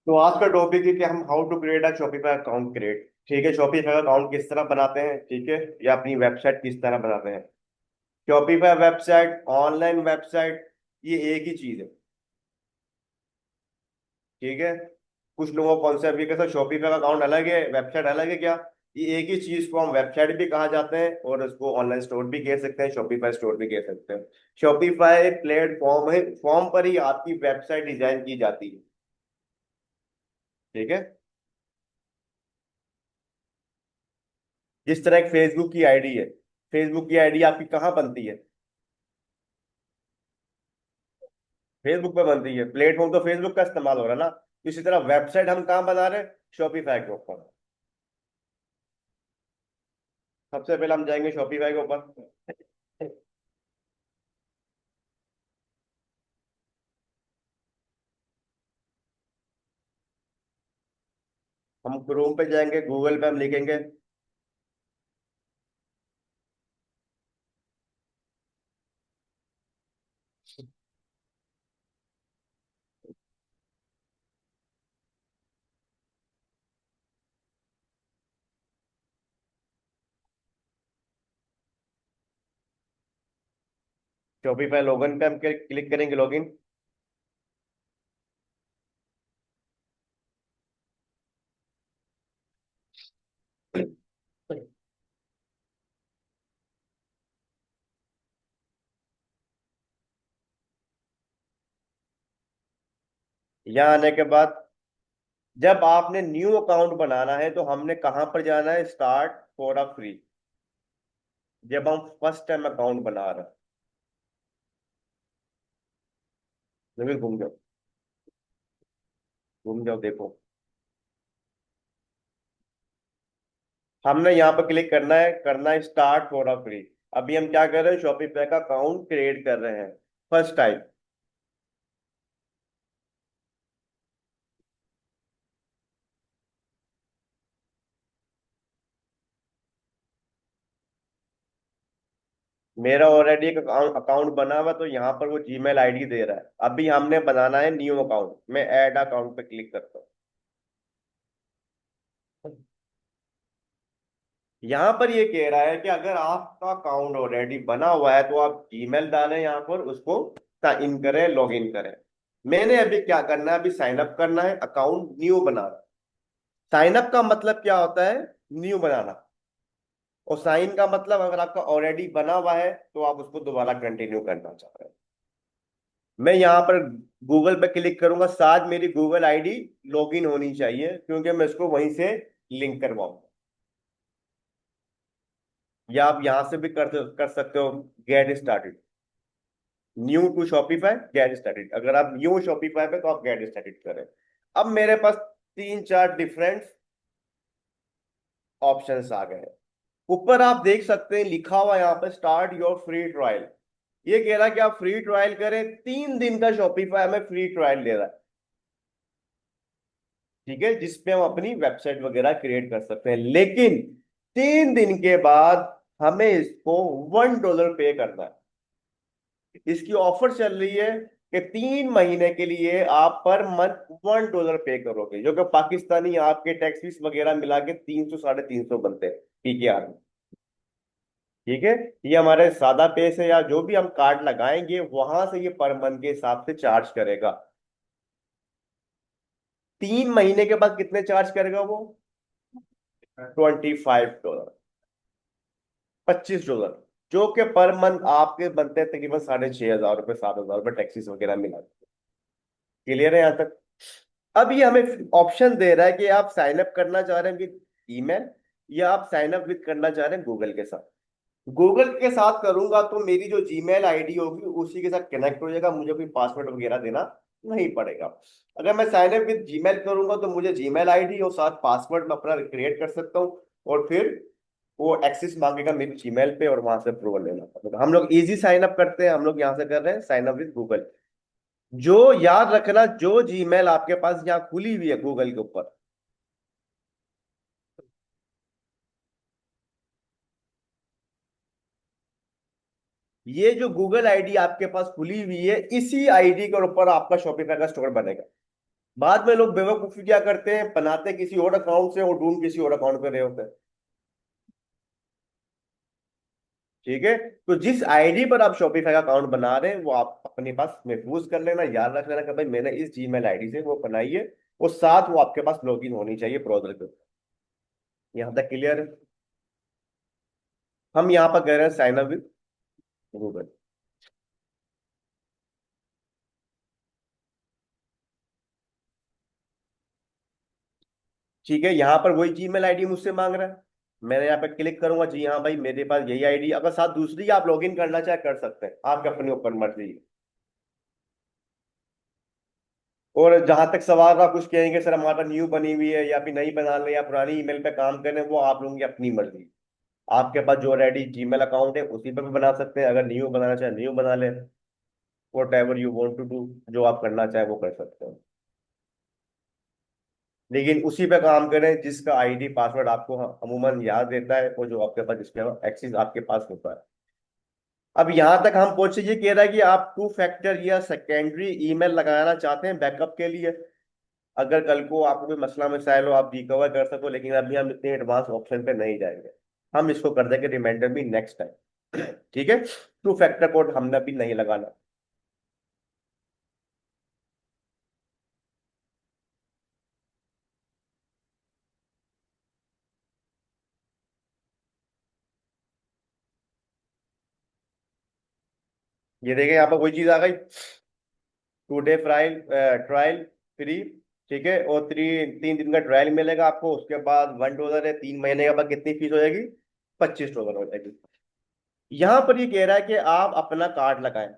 तो आज का टॉपिक है कि हम how to create a Shopify account create. ठीक है, शॉपिफाई अकाउंट किस तरह बनाते हैं, ठीक है, या अपनी वेबसाइट किस तरह बनाते हैं। शॉपिफाई वेबसाइट, ऑनलाइन वेबसाइट, ये एक ही चीज है। ठीक है। कुछ लोगों को कॉन्सेप्ट ये कैसा, शॉपिफाई का अकाउंट अलग है, वेबसाइट अलग है क्या। ये एक ही चीज को हम वेबसाइट भी कहा जाते हैं और उसको ऑनलाइन स्टोर भी कह सकते हैं, शॉपिफाई स्टोर भी कह सकते हैं। शॉपिफाई प्लेटफॉर्म है, फॉर्म पर ही आपकी वेबसाइट डिजाइन की जाती है। ठीक है। जिस तरह एक फेसबुक की आईडी है, फेसबुक की आईडी आपकी कहाँ बनती है? फेसबुक पे बनती है, प्लेटफॉर्म तो फेसबुक का इस्तेमाल हो रहा है ना। इसी तरह वेबसाइट हम कहाँ बना रहे हैं? शॉपिफाई के ऊपर। सबसे पहले हम जाएंगे शॉपिफाई के ऊपर। हम क्रोम पे जाएंगे, गूगल पे हम लिखेंगे शॉपिफाई लॉगिन पे हम क्लिक करेंगे, लॉगिन। यहाँ आने के बाद जब आपने न्यू अकाउंट बनाना है तो हमने कहाँ पर जाना है? Start for a free. जब हम फर्स्ट टाइम अकाउंट बना रहे हैं, जरूर घूम जाओ देखो। हमने यहाँ पर क्लिक करना है स्टार्ट फॉर अ फ्री। अभी हम क्या कर रहे हैं? शॉपिफाई का अकाउंट क्रिएट कर रहे हैं फर्स्ट टाइम। मेरा ऑलरेडी एक अकाउंट बना हुआ, तो यहाँ पर वो जीमेल आईडी दे रहा है। अभी हमने बनाना है न्यू अकाउंट। मैं ऐड अकाउंट पे क्लिक करता हूँ। यहाँ पर ये कह रहा है कि अगर आपका अकाउंट ऑलरेडी बना हुआ है तो आप जीमेल डालें, यहाँ पर उसको साइन इन करें, लॉग इन करें। मैंने अभी क्या करना है? अभी साइन अप करना है, अकाउंट न्यू बनाना। साइन अप का मतलब क्या होता है? न्यू बनाना। और साइन का मतलब अगर आपका ऑलरेडी बना हुआ है तो आप उसको दोबारा कंटिन्यू करना चाह रहे हैं। मैं यहाँ पर गूगल पे क्लिक करूंगा, साथ मेरी गूगल आईडी लॉगिन होनी चाहिए क्योंकि मैं इसको वहीं से लिंक करवाऊंगा। या आप यहां से भी कर सकते हो, get started. New to Shopify, get started. अगर आप न्यू शॉपिफाई पे तो आप गेट स्टार्टेड करें। अब मेरे पास तीन चार डिफरेंट ऑप्शंस आ गए हैं। ऊपर आप देख सकते हैं लिखा हुआ यहाँ पे स्टार्ट योर फ्री ट्रायल। ये कह रहा है कि आप फ्री ट्रायल करें, 3 दिन का शॉपिफाई हमें फ्री ट्रायल दे रहा है। ठीक है, जिसपे हम अपनी वेबसाइट वगैरह क्रिएट कर सकते हैं, लेकिन 3 दिन के बाद हमें इसको $1 पे करना है। इसकी ऑफर चल रही है कि 3 महीने के लिए आप पर मंथ $1 पे करोगे, जो कि पाकिस्तानी आपके टैक्सीज वगैरह मिला के 300 350 बनते हैं पीकेआर में। ठीक है। ये हमारे सादा पे से या जो भी हम कार्ड लगाएंगे वहां से ये पर मंथ के हिसाब से चार्ज करेगा। 3 महीने के बाद कितने चार्ज करेगा वो? $25, $25, जो कि पर मंथ आपके बनते हैं तकरीबन 6,500 रुपये, $7,000 टैक्सीज वगैरह मिला। क्लियर है यहाँ तक? अब ये हमें ऑप्शन दे रहा है कि आप साइन अप करना चाह रहे हैं विद ईमेल, या आप साइन अप विद करना चाह रहे हैं गूगल के साथ। गूगल के साथ करूंगा तो मेरी जो जीमेल आईडी होगी उसी के साथ कनेक्ट हो जाएगा, मुझे कोई पासवर्ड वगैरह देना नहीं पड़ेगा। अगर मैं साइन अप विद जीमेल करूंगा तो मुझे जीमेल आईडी और साथ पासवर्ड मैं अपना क्रिएट कर सकता हूँ, और फिर वो एक्सेस मांगेगा मेरी जीमेल पे और वहां से अप्रूवल लेना पड़ेगा। हम लोग इजी साइन अप करते हैं, हम लोग यहाँ से कर रहे हैं साइन अप विद गूगल। जो याद रखना, जो जीमेल आपके पास यहाँ खुली हुई है गूगल के ऊपर, ये जो गूगल आईडी आपके पास खुली हुई है, इसी आईडी के ऊपर आपका शॉपिफाई का स्टोर बनेगा। बाद में लोग बेवकूफी क्या करते हैं, बनाते किसी और अकाउंट से और ढूंढ किसी और अकाउंट पे रहे होते हैं। ठीक है। तो जिस आईडी पर आप शॉपिफाई का अकाउंट बना रहे हैं वो आप अपने पास महफूज कर लेना, याद रख लेना कि भाई मैंने इस जीमेल आईडी से वो बनाई है, और साथ वो आपके पास लॉगिन होनी चाहिए ब्राउजर पे। यहाँ तक क्लियर है? हम यहाँ पर कह रहे हैं साइन अप विद गूगल। ठीक है, यहाँ पर वही जीमेल आईडी मुझसे मांग रहा है, मैंने यहाँ पे क्लिक करूंगा, जी हाँ भाई मेरे पास यही आईडी, अगर साथ दूसरी आप लॉगिन करना चाहे कर सकते हैं, आपके अपने ऊपर मर्जी है। और जहां तक सवाल आप कुछ कहेंगे सर हमारा न्यू बनी हुई है या फिर नई बना लें या पुरानी ईमेल पे काम करें, वो आप लोगों की अपनी मर्जी। आपके पास जो रेडी जीमेल अकाउंट है उसी पर भी बना सकते हैं, अगर न्यू बनाना चाहे न्यू बना ले, whatever you want to do, जो आप करना चाहे वो कर सकते हैं। लेकिन उसी पे काम करें जिसका आईडी पासवर्ड आपको अमूमन याद रहता है, और जो आपके पास जिसका एक्सेस आपके पास होता है। अब यहां तक हम पहुंचे, ये कह रहा है कि आप टू फैक्टर या सेकेंडरी ईमेल लगाना चाहते हैं बैकअप के लिए, अगर कल को आपको कोई मसला मसाइल हो आप रिकवर कर सको, लेकिन अभी हम इतने एडवांस ऑप्शन पे नहीं जाएंगे, हम इसको कर देंगे रिमाइंडर भी नेक्स्ट टाइम। ठीक है, टू फैक्टर कोड हमने भी नहीं लगाना। ये देखें यहाँ पर वही चीज आ गई, 2 डे ट्रायल, ट्रायल फ्री। ठीक है, और 3 दिन का ट्रायल मिलेगा आपको, उसके बाद $1 है, 3 महीने के बाद कितनी फीस हो जाएगी, $25 हो जाएगी। यहाँ पर ये कह रहा है कि आप अपना कार्ड लगाएं।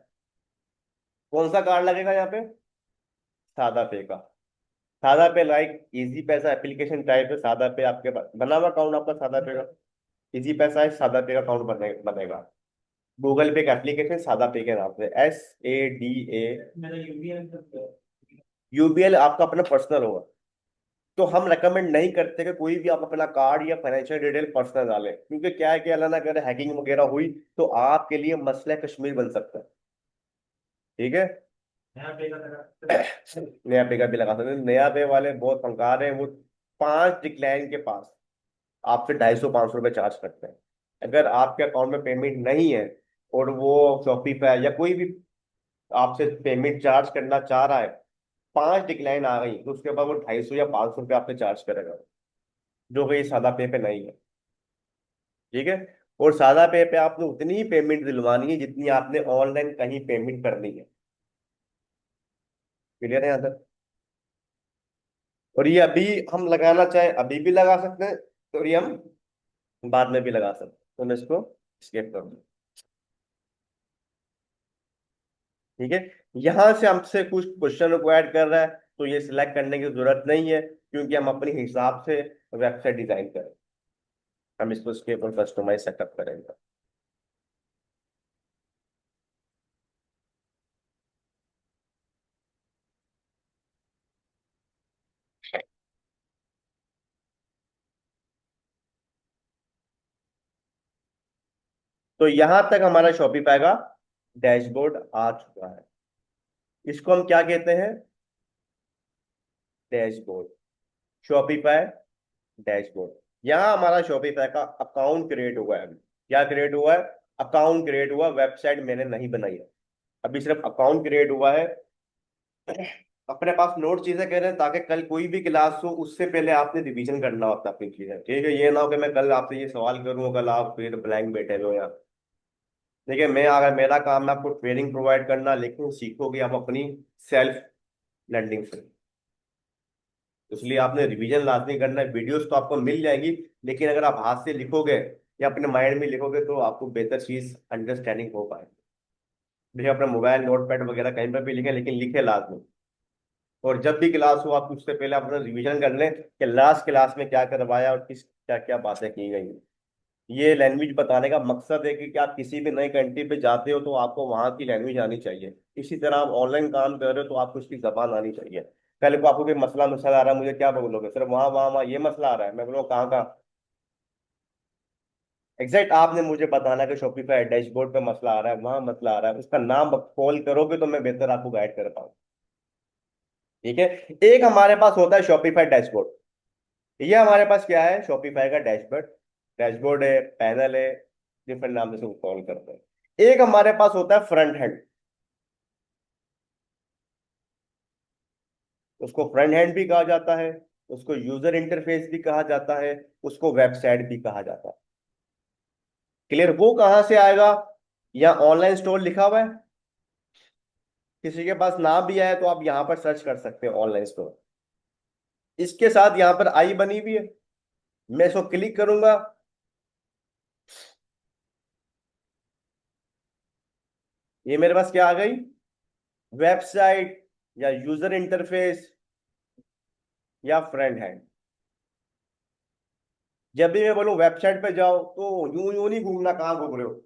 कौन सा कार्ड लगेगा यहाँ पे? सादा पे का। सादा पे लाइक इजी पैसा एप्लीकेशन टाइप है, सादा पे आपके पास बना हुआ अकाउंट आपका सादा पे का, इजी पैसा है, सादा पे का अकाउंट बनेगा। गूगल पे का एप्लीकेशन सादा पे के नाम से, SADA। यूबीएल आपका अपना पर्सनल होगा। तो हम रेकमेंड नहीं करते कि कोई भी आप अपना कार्ड या फाइनेंशियल डिटेल पर्सनल डालें, क्योंकि क्या है कि अल्लाह ना करे हैकिंग वगैरह हुई तो आपके लिए मसला कश्मीर बन सकता है। ठीक है। नया पे का भी लगा सकते हैं, नया पे वाले बहुत फंकार हैं वो, 5 डिक्लाइन के पास आपसे 250-500 रुपये चार्ज करते हैं। अगर आपके अकाउंट में पेमेंट नहीं है और वो शॉपिफाई या कोई भी आपसे पेमेंट चार्ज करना चाह रहा है, 5 डिक्लाइन आ गई तो उसके बाद वो 250 या 500 रुपये आपसे चार्ज करेगा, जो कि सादा पे पे नहीं है। ठीक है। और सादा पे पे आपने उतनी ही पेमेंट दिलवानी है जितनी आपने ऑनलाइन कहीं पेमेंट करनी है। क्लियर है यहाँ तक? और ये अभी हम लगाना चाहे अभी भी लगा सकते हैं, और ये हम बाद में भी लगा सकते हैं, तो मैं इसको स्किप कर दूं। ठीक है। यहां से हमसे कुछ क्वेश्चन को ऐड कर रहा है, तो ये सिलेक्ट करने की जरूरत नहीं है, क्योंकि हम अपने हिसाब से वेबसाइट डिजाइन करें, हम इसको स्केप और कस्टमाइज सेटअप करेंगे। तो यहां तक हमारा शॉपिफाई का डैशबोर्ड आ चुका है। इसको हम क्या कहते हैं? डैशबोर्ड। Shopify dashboard. यहाँ हमारा शॉपिफाई का अकाउंट क्रिएट हुआ है अभी। क्या क्रिएट हुआ है? अकाउंट क्रिएट हुआ, वेबसाइट मैंने नहीं बनाई है, अभी सिर्फ अकाउंट क्रिएट हुआ है। अपने पास नोट चीजें कह रहे हैं ताकि कल कोई भी क्लास हो उससे पहले आपने रिवीजन करना होता है अपनी चीजें। ठीक है, ये ना हो कि मैं कल आपसे ये सवाल करूँ, कल आप फिर ब्लैंक बैठे हो यहाँ। देखिए, मैं अगर मेरा काम है आपको ट्रेनिंग प्रोवाइड करना, लेकिन सीखोगे आप अपनी सेल्फ लर्निंग से। इसलिए आपने रिवीजन लाजमी करना है, वीडियोस तो आपको मिल जाएंगी, लेकिन अगर आप हाथ से लिखोगे या अपने माइंड में लिखोगे तो आपको बेहतर चीज अंडरस्टैंडिंग हो पाए। देखिए, अपना मोबाइल नोटपैड वगैरह कहीं पर भी लिखें, लेकिन लिखे लाजमी। और जब भी क्लास हो आप उससे पहले अपना रिवीजन कर लें कि लास्ट क्लास में क्या करवाया और किस क्या क्या बातें की गई। ये लैंग्वेज बताने का मकसद है कि आप किसी भी नई कंट्री पे जाते हो तो आपको वहाँ की लैंग्वेज आनी चाहिए। इसी तरह आप ऑनलाइन काम कर रहे हो तो आपको उसकी जबान आनी चाहिए। कल को आपको कोई मसला मसला आ रहा है, मुझे क्या बोलोगे, सर वहाँ वहाँ वहाँ ये मसला आ रहा है, मैं बोलूँ कहाँ कहाँ। एग्जैक्ट आपने मुझे बताना कि शॉपिफाई डैशबोर्ड पे मसला आ रहा है, वहाँ मसला आ रहा है, उसका नाम कॉल करोगे तो मैं बेहतर आपको गाइड कर पाऊँ। ठीक है। एक हमारे पास होता है शॉपिफाई डैशबोर्ड। ये हमारे पास क्या है, शॉपिफाई का डैशबोर्ड। डैशबोर्ड है, पैनल है, डिफरेंट नाम से कॉल करते हैं। एक हमारे पास होता है फ्रंट हैंड। उसको फ्रंट हैंड भी कहा जाता है, उसको यूजर इंटरफेस भी कहा जाता है, उसको वेबसाइट भी कहा जाता है। क्लियर? वो कहाँ से आएगा? यहाँ ऑनलाइन स्टोर लिखा हुआ है, किसी के पास नाम भी आया तो आप यहाँ पर सर्च कर सकते हैं ऑनलाइन स्टोर। इसके साथ यहाँ पर आई बनी हुई है, मैं इसको क्लिक करूंगा। ये मेरे पास क्या आ गई, वेबसाइट या यूजर इंटरफेस या फ्रंट हैंड। जब भी मैं बोलूं वेबसाइट पे जाओ तो यूं यूं नहीं घूमना, कहाँ घूम रहे हो,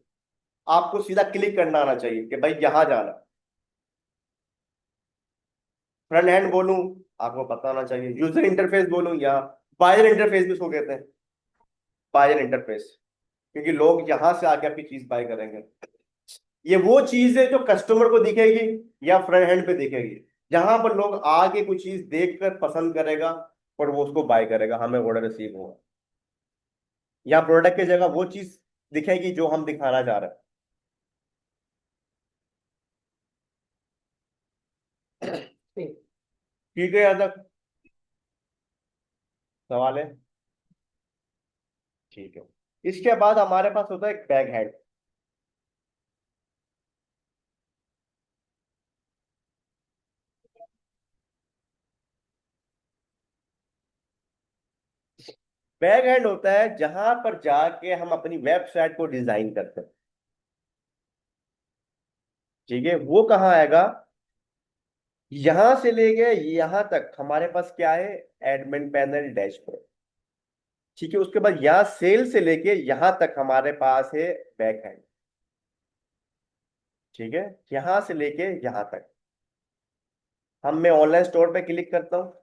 आपको सीधा क्लिक करना आना चाहिए कि भाई यहां जाना। फ्रंट हैंड बोलूं, आपको पता होना चाहिए। यूजर इंटरफेस बोलूं या बायर इंटरफेस भी इसको कहते हैं, बायर इंटरफेस, क्योंकि लोग यहां से आके आपकी चीज बाय करेंगे। ये वो चीज है जो कस्टमर को दिखेगी या फ्रंट हैंड पे दिखेगी, जहां पर लोग आके कुछ चीज देखकर पसंद करेगा और वो उसको बाय करेगा, हमें ऑर्डर रिसीव होगा। या प्रोडक्ट की जगह वो चीज दिखेगी जो हम दिखाना चाह रहे हैं। ठीक है, यहाँ तक सवाल है? ठीक है। इसके बाद हमारे पास होता है एक बैग हेड। बैग हेड होता है जहां पर जाके हम अपनी वेबसाइट को डिजाइन करते हैं। ठीक है, वो कहाँ आएगा, यहां से लेके यहां तक हमारे पास क्या है, एडमिन पैनल डैशबोर्ड। ठीक है, उसके बाद यहाँ सेल से लेके यहां तक हमारे पास है बैक हैंड। ठीक है, यहां से लेके यहां तक। हम मैं ऑनलाइन स्टोर पे क्लिक करता हूँ।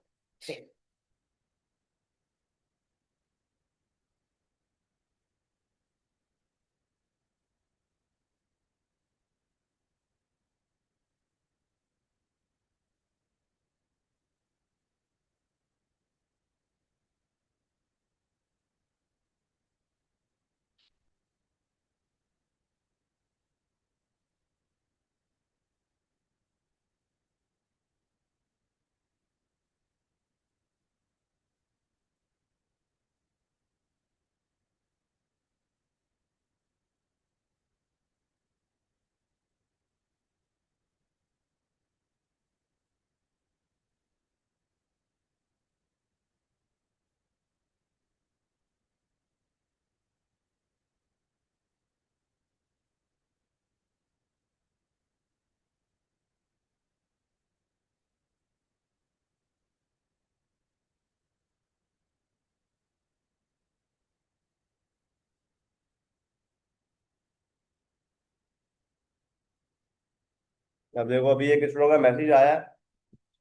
अब देखो, अभी एक स्टूडेंट का मैसेज आया,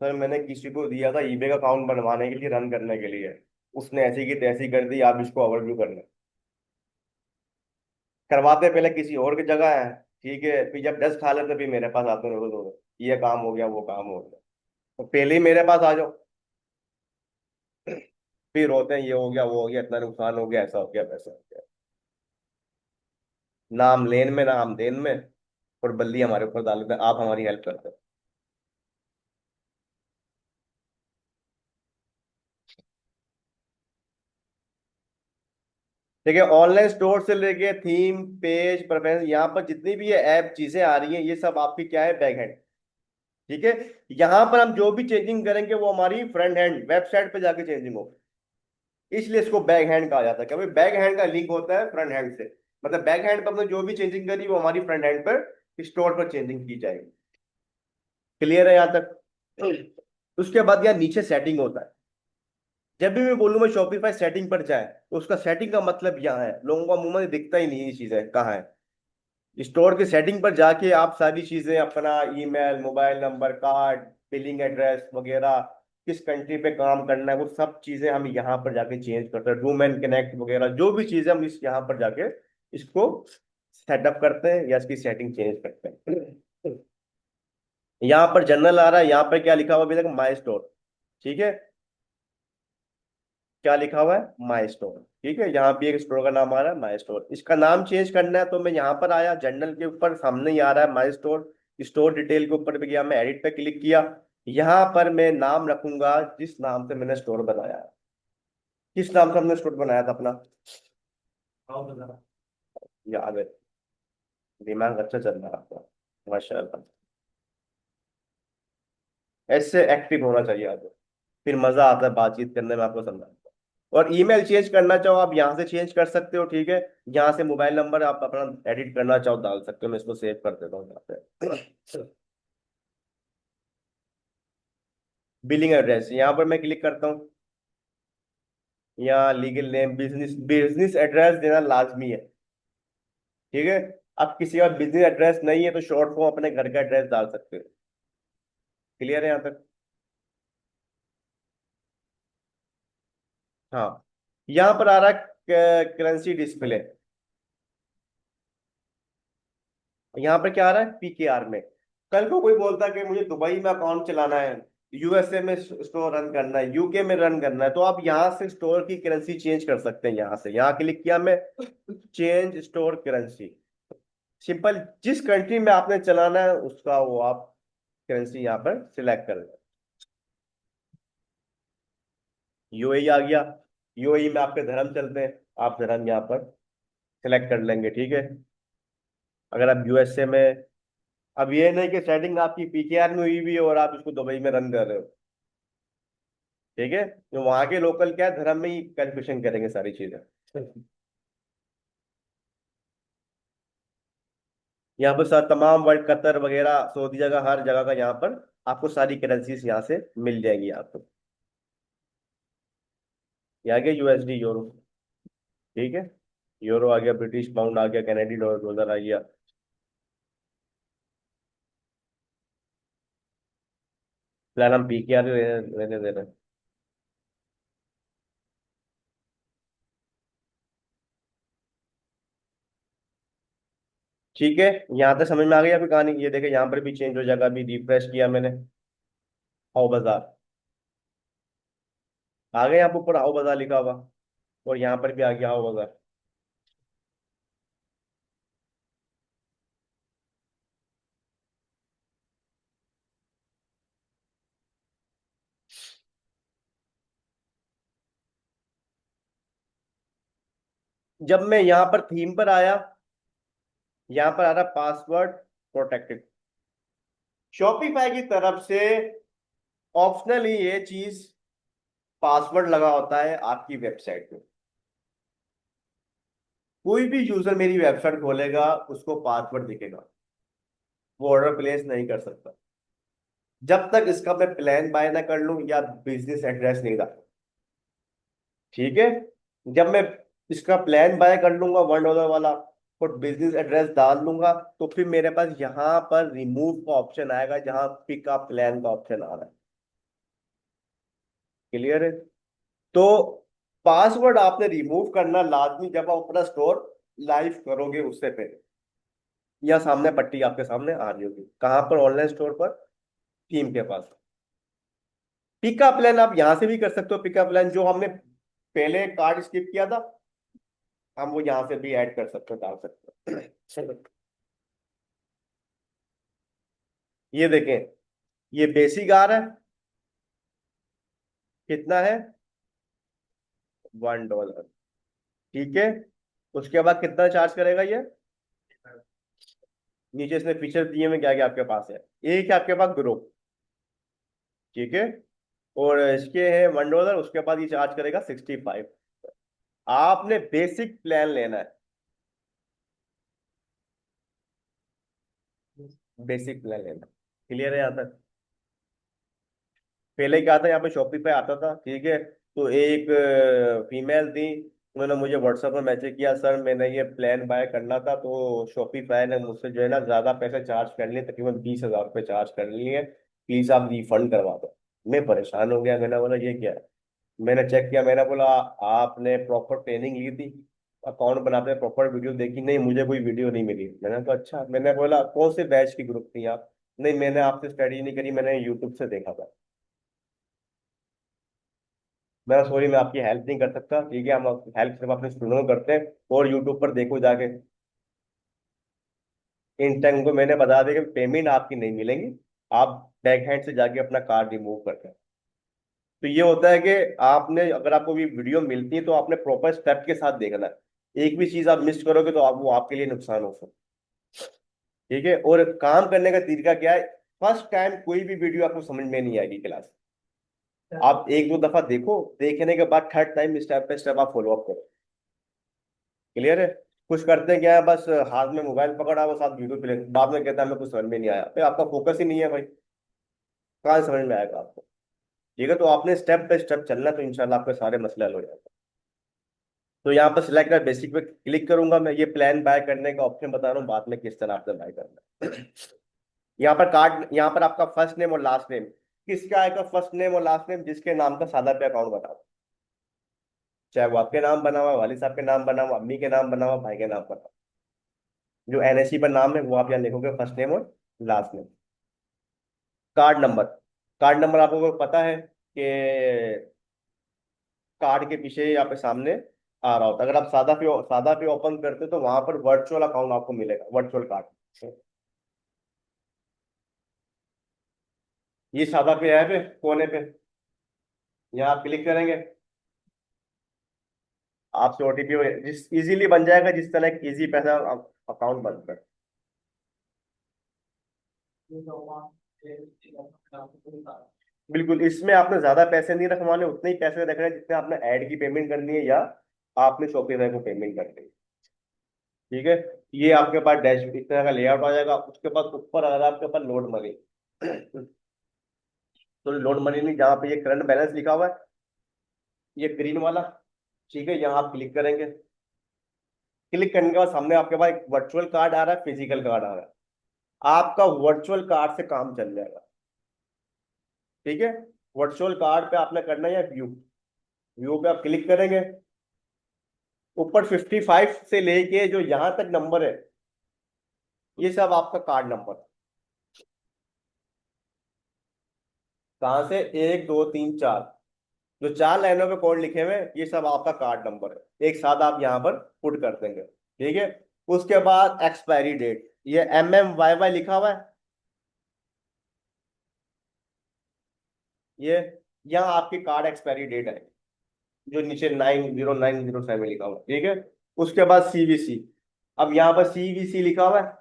सर मैंने किसी को दिया था ईबे का अकाउंट बनवाने के लिए, रन करने के लिए, उसने ऐसी की तैसी कर दी, आप इसको ओवरव्यू कर लें। करवाते पहले किसी और की जगह है, ठीक है, फिर जब 10 खा लेते फिर मेरे पास आते रहो तो ये काम हो गया वो काम हो गया। तो पहले ही मेरे पास आ जाओ, फिर रोते हैं ये हो गया वो हो गया, इतना नुकसान हो गया, ऐसा हो गया वैसा हो गया। नाम लेन में नाम देन में, और बल्ली हमारे ऊपर डाल देते हैं, आप हमारी हेल्प करते हैं। देखिए, ऑनलाइन स्टोर से लेके थीम, पेज, प्रेफरेंस, यहाँ पर जितनी भी ये ऐप चीजें आ रही हैं, ये सब आपकी क्या है, बैक हैंड। ठीक है, यहाँ पर हम जो भी चेंजिंग करेंगे वो हमारी फ्रंट हैंड वेबसाइट पे जाके चेंजिंग हो, इसलिए इसको बैक हैंड कहा जाता है, क्योंकि बैक हैंड का लिंक होता है फ्रंट हैंड से। मतलब बैक हैंड पर हमने जो भी चेंजिंग करी वो हमारी फ्रंट हैंड पर स्टोर पर चेंजिंग की जाएगी। क्लियर है यहाँ तक? उसके बाद यहाँ नीचे सेटिंग होता है। जब भी मैं बोलूँ मैं शॉपिफाई सेटिंग पर जाए, तो उसका सेटिंग का मतलब यहाँ है, लोगों को मुंह में दिखता ही नहीं ये चीजें कहाँ है। स्टोर की सेटिंग पर जाके आप सारी चीजें, अपना email, mobile number, card, billing address वगैरह, किस कंट्री पे काम करना है, वो सब चीजें हम यहाँ पर जाके चेंज करते हैं। रूम एंड कनेक्ट वगैरह जो भी चीजें हम इस यहाँ पर जाके इसको सेटअप करते हैं या इसकी सेटिंग चेंज करते हैं। यहाँ पर जनरल आ रहा है, यहाँ पर क्या लिखा हुआ अभी तक, माई स्टोर। ठीक है, क्या लिखा हुआ है, माई स्टोर। ठीक है, यहाँ भी एक स्टोर का नाम आ रहा है माई स्टोर, इसका नाम चेंज करना है तो मैं यहाँ पर आया, जनरल के ऊपर सामने ही आ रहा है माई स्टोर। स्टोर डिटेल के ऊपर भी गया, मैं एडिट पे क्लिक किया। यहाँ पर मैं नाम रखूंगा जिस नाम से मैंने स्टोर बनाया है। किस नाम से हमने स्टोर बनाया था अपना, याद है? दिमाग अच्छा चल रहा है आपका, माशाल्लाह। ऐसे एक्टिव होना चाहिए आपको, फिर मजा आता है बातचीत करने में, आपको समझा। और ईमेल चेंज करना चाहो आप यहाँ से चेंज कर सकते हो। ठीक है, यहाँ से मोबाइल नंबर आप अपना एडिट करना चाहो डाल सकते हो, मैं इसको सेव कर देता हूँ यहाँ पे। बिलिंग एड्रेस यहाँ पर मैं क्लिक करता हूँ, यहाँ legal name, business business address देना लाजमी है। ठीक है, अब किसी का बिजनेस एड्रेस नहीं है तो शॉर्ट फॉर्म अपने घर का एड्रेस डाल सकते हो। क्लियर है यहाँ तक? हाँ, यहाँ पर आ रहा है करेंसी डिस्प्ले। यहाँ पर क्या आ रहा है, पीकेआर में। कल को कोई बोलता है कि मुझे दुबई में अकाउंट चलाना है, यूएसए में स्टोर रन करना है, यूके में रन करना है, तो आप यहाँ से स्टोर की करेंसी चेंज कर सकते हैं। यहाँ से, यहाँ क्लिक किया मैं, चेंज स्टोर करेंसी। सिंपल, जिस कंट्री में आपने चलाना है उसका वो आप करेंसी यहाँ पर सिलेक्ट कर लें। यूएई आ गया, यूएई में आपके धर्म चलते हैं, आप धर्म यहाँ पर सिलेक्ट कर लेंगे। ठीक है, अगर आप यूएसए में, अब ये नहीं कि सेटिंग आपकी पीकेआर में हुई भी है और आप इसको दुबई में रन कर रहे हो। ठीक है, तो वहां के लोकल क्या है, धर्म में ही कैलकुलेशन करेंगे सारी चीजें। यहाँ पर सर तमाम वर्ल्ड, कतर वगैरह, सऊदी जगह, हर जगह का यहाँ पर आपको सारी करेंसीज यहाँ से मिल जाएंगी आपको। ये आ गया यूएसडी, यूरो। ठीक है, यूरो आ गया, ब्रिटिश पाउंड आ गया, कैनेडी डॉलर आ गया। फिलहाल हम पी के आर रहने दे रहे हैं। ठीक है, यहाँ तक समझ में आ गई आपकी कहानी। ये देखे, यहाँ पर भी चेंज हो जाएगा, अभी रिफ्रेश किया मैंने, हाउ बाजार आ गया, यहाँ पर ऊपर हाउ बाजार लिखा हुआ, और यहाँ पर भी आ गया हाउ बाजार। जब मैं यहाँ पर थीम पर आया, यहाँ पर आ रहा पासवर्ड प्रोटेक्टेड। शॉपिफाई की तरफ से ऑप्शनली ये चीज, पासवर्ड लगा होता है आपकी वेबसाइट में। कोई भी यूजर मेरी वेबसाइट खोलेगा उसको पासवर्ड दिखेगा, वो ऑर्डर प्लेस नहीं कर सकता जब तक इसका मैं प्लान बाय ना कर लूं या बिजनेस एड्रेस नहीं डालूं। ठीक है, जब मैं इसका प्लान बाय कर लूंगा $1 वाला, और बिजनेस एड्रेस डाल लूंगा, तो फिर मेरे पास यहाँ पर रिमूव का ऑप्शन आएगा, जहां पिकअप प्लान का ऑप्शन आ रहा है। क्लियर है? तो पासवर्ड आपने रिमूव करना लाजमी जब आप अपना स्टोर लाइव करोगे, उससे पहले। या सामने पट्टी आपके सामने आ रही होगी, कहाँ पर, ऑनलाइन स्टोर पर, थीम के पास। पिकअप प्लान आप यहां से भी कर सकते हो, पिकअप प्लान जो हमने पहले कार्ड स्किप किया था, हम वो यहाँ से भी ऐड कर सकते हो, डाल सकते हो। चलो, ये देखें, ये बेसिक आ रहा है, कितना है, $1। ठीक है, उसके बाद कितना चार्ज करेगा ये, नीचे इसने फीचर दिए हुए क्या क्या आपके पास है। एक है आपके पास ग्रुप। ठीक है, और इसके है $1, उसके बाद ये चार्ज करेगा 65। आपने बेसिक प्लान लेना है, बेसिक प्लान लेना। क्लियर है यहाँ तक? पहले क्या था, यहाँ पे शॉपिंग पे आता था। ठीक है, तो एक फीमेल थी, उन्होंने मुझे व्हाट्सएप में मैसेज किया, सर मैंने ये प्लान बाय करना था, तो शॉपिफाई ने मुझसे जो है ना ज्यादा पैसे चार्ज कर लिए, तकरीबन $20,000 चार्ज कर लिए, प्लीज आप रिफंड करवा दो। मैं परेशान हो गया, मैंने बोला ये क्या है। मैंने चेक किया, मैंने बोला आपने प्रॉपर ट्रेनिंग ली थी, अकाउंट बनाते प्रॉपर वीडियो देखी? नहीं, मुझे कोई वीडियो नहीं मिली। मैंने कहा अच्छा, मैंने बोला कौन से बैच की ग्रुप थी आप? नहीं, मैंने आपसे स्टडी नहीं करी, मैंने यूट्यूब से देखा था। मैं सॉरी, मैं आपकी हेल्प नहीं कर सकता, ठीक है, हम हेल्प सिर्फ अपने स्टूडेंट्स को करते हैं। और यूट्यूब पर देखो जाके, इंस्टेंट को मैंने बता दिया कि पेमेंट आपकी नहीं मिलेंगी, आप बैक हैंड से जाके अपना कार्ड रिमूव करते हैं। तो ये होता है कि आपने, अगर आपको भी वीडियो मिलती है तो आपने प्रॉपर स्टेप के साथ देखना है। एक भी चीज आप मिस करोगे तो वो आपके लिए नुकसान हो सकता है, ठीक है। और काम करने का तरीका क्या है, फर्स्ट टाइम कोई भी वीडियो आपको समझ में नहीं आएगी क्लास, आप एक दो दफा देखो, देखने के बाद third time step by step आप फॉलो अप करो। क्लियर है। कुछ करते हैं क्या है, बस हाथ में मोबाइल पकड़ा, वो साथ वीडियो प्ले, बाद में कहता है हमें कुछ समझ में नहीं आया, फिर आपका फोकस ही नहीं है भाई, कहाँ से समझ में आएगा आपको। ठीक है, तो आपने स्टेप बाय स्टेप चलना, तो इंशाल्लाह आपके सारे मसले हल हो जाएंगे। तो यहाँ पर सिलेक्ट कर बेसिक पे क्लिक करूंगा, मैं ये प्लान बाय करने का ऑप्शन बता रहा हूँ, बाद में किस तरह से बाय करना है। यहाँ पर कार्ड, यहाँ पर आपका फर्स्ट नेम और लास्ट नेम, किसका आएगा फर्स्ट नेम और लास्ट नेम, जिसके नाम का सादा पे अकाउंट बताओ, चाहे वो आपके नाम बना हुआ, वालिद साहब के नाम बना हुआ, अम्मी के नाम बना हुआ, भाई के नाम बना हुआ, जो एनएससी पर नाम है वो आप यहाँ लिखोगे, फर्स्ट नेम और last name. Card number, card number आपको पता है कि कार्ड के पीछे यहाँ पे सामने आ रहा होता है। अगर आप सादा पे ओपन करते हो तो वहां पर वर्चुअल अकाउंट आपको मिलेगा, वर्चुअल कार्ड। ये सादा पे है पे कोने पे, यहाँ आप क्लिक करेंगे, आपसे ओटीपी जिस इजीली बन जाएगा, जिस तरह एक इजी पैसा अकाउंट बनता है। बिल्कुल, इसमें आपने ज्यादा पैसे नहीं रखवाने, उतने ही पैसे रखने हैं जितने आपने ऐड की पेमेंट करनी है या आपने शॉपिफाई को पेमेंट करनी है। ठीक है, ये आपके पास डैश इस तरह का लेआउट आ जाएगा। उसके बाद ऊपर आ रहा है आपके पास लोड मनी। तो लोड मनी नहीं, जहाँ पे ये करंट बैलेंस लिखा हुआ है, ये ग्रीन वाला, ठीक है, यहाँ आप क्लिक करेंगे। क्लिक करने के बाद सामने आपके पास एक वर्चुअल कार्ड आ रहा है, फिजिकल कार्ड आ रहा है, आपका वर्चुअल कार्ड से काम चल जाएगा। ठीक है, वर्चुअल कार्ड पे आपने करना है व्यू, व्यू पे आप क्लिक करेंगे, ऊपर 55 से लेके जो यहां तक नंबर है, ये सब आपका कार्ड नंबर। कहाँ से, 1 2 3 4, जो 4 लाइनों पे कोड लिखे हुए हैं, ये सब आपका कार्ड नंबर है, एक साथ आप यहाँ पर पुट कर देंगे। ठीक है, उसके बाद एक्सपायरी डेट, ये MMYY लिखा हुआ है, ये यहाँ आपकी कार्ड एक्सपायरी डेट है, जो नीचे 90907 लिखा हुआ है। ठीक है, उसके बाद CVC, अब यहाँ पर CVC लिखा हुआ है,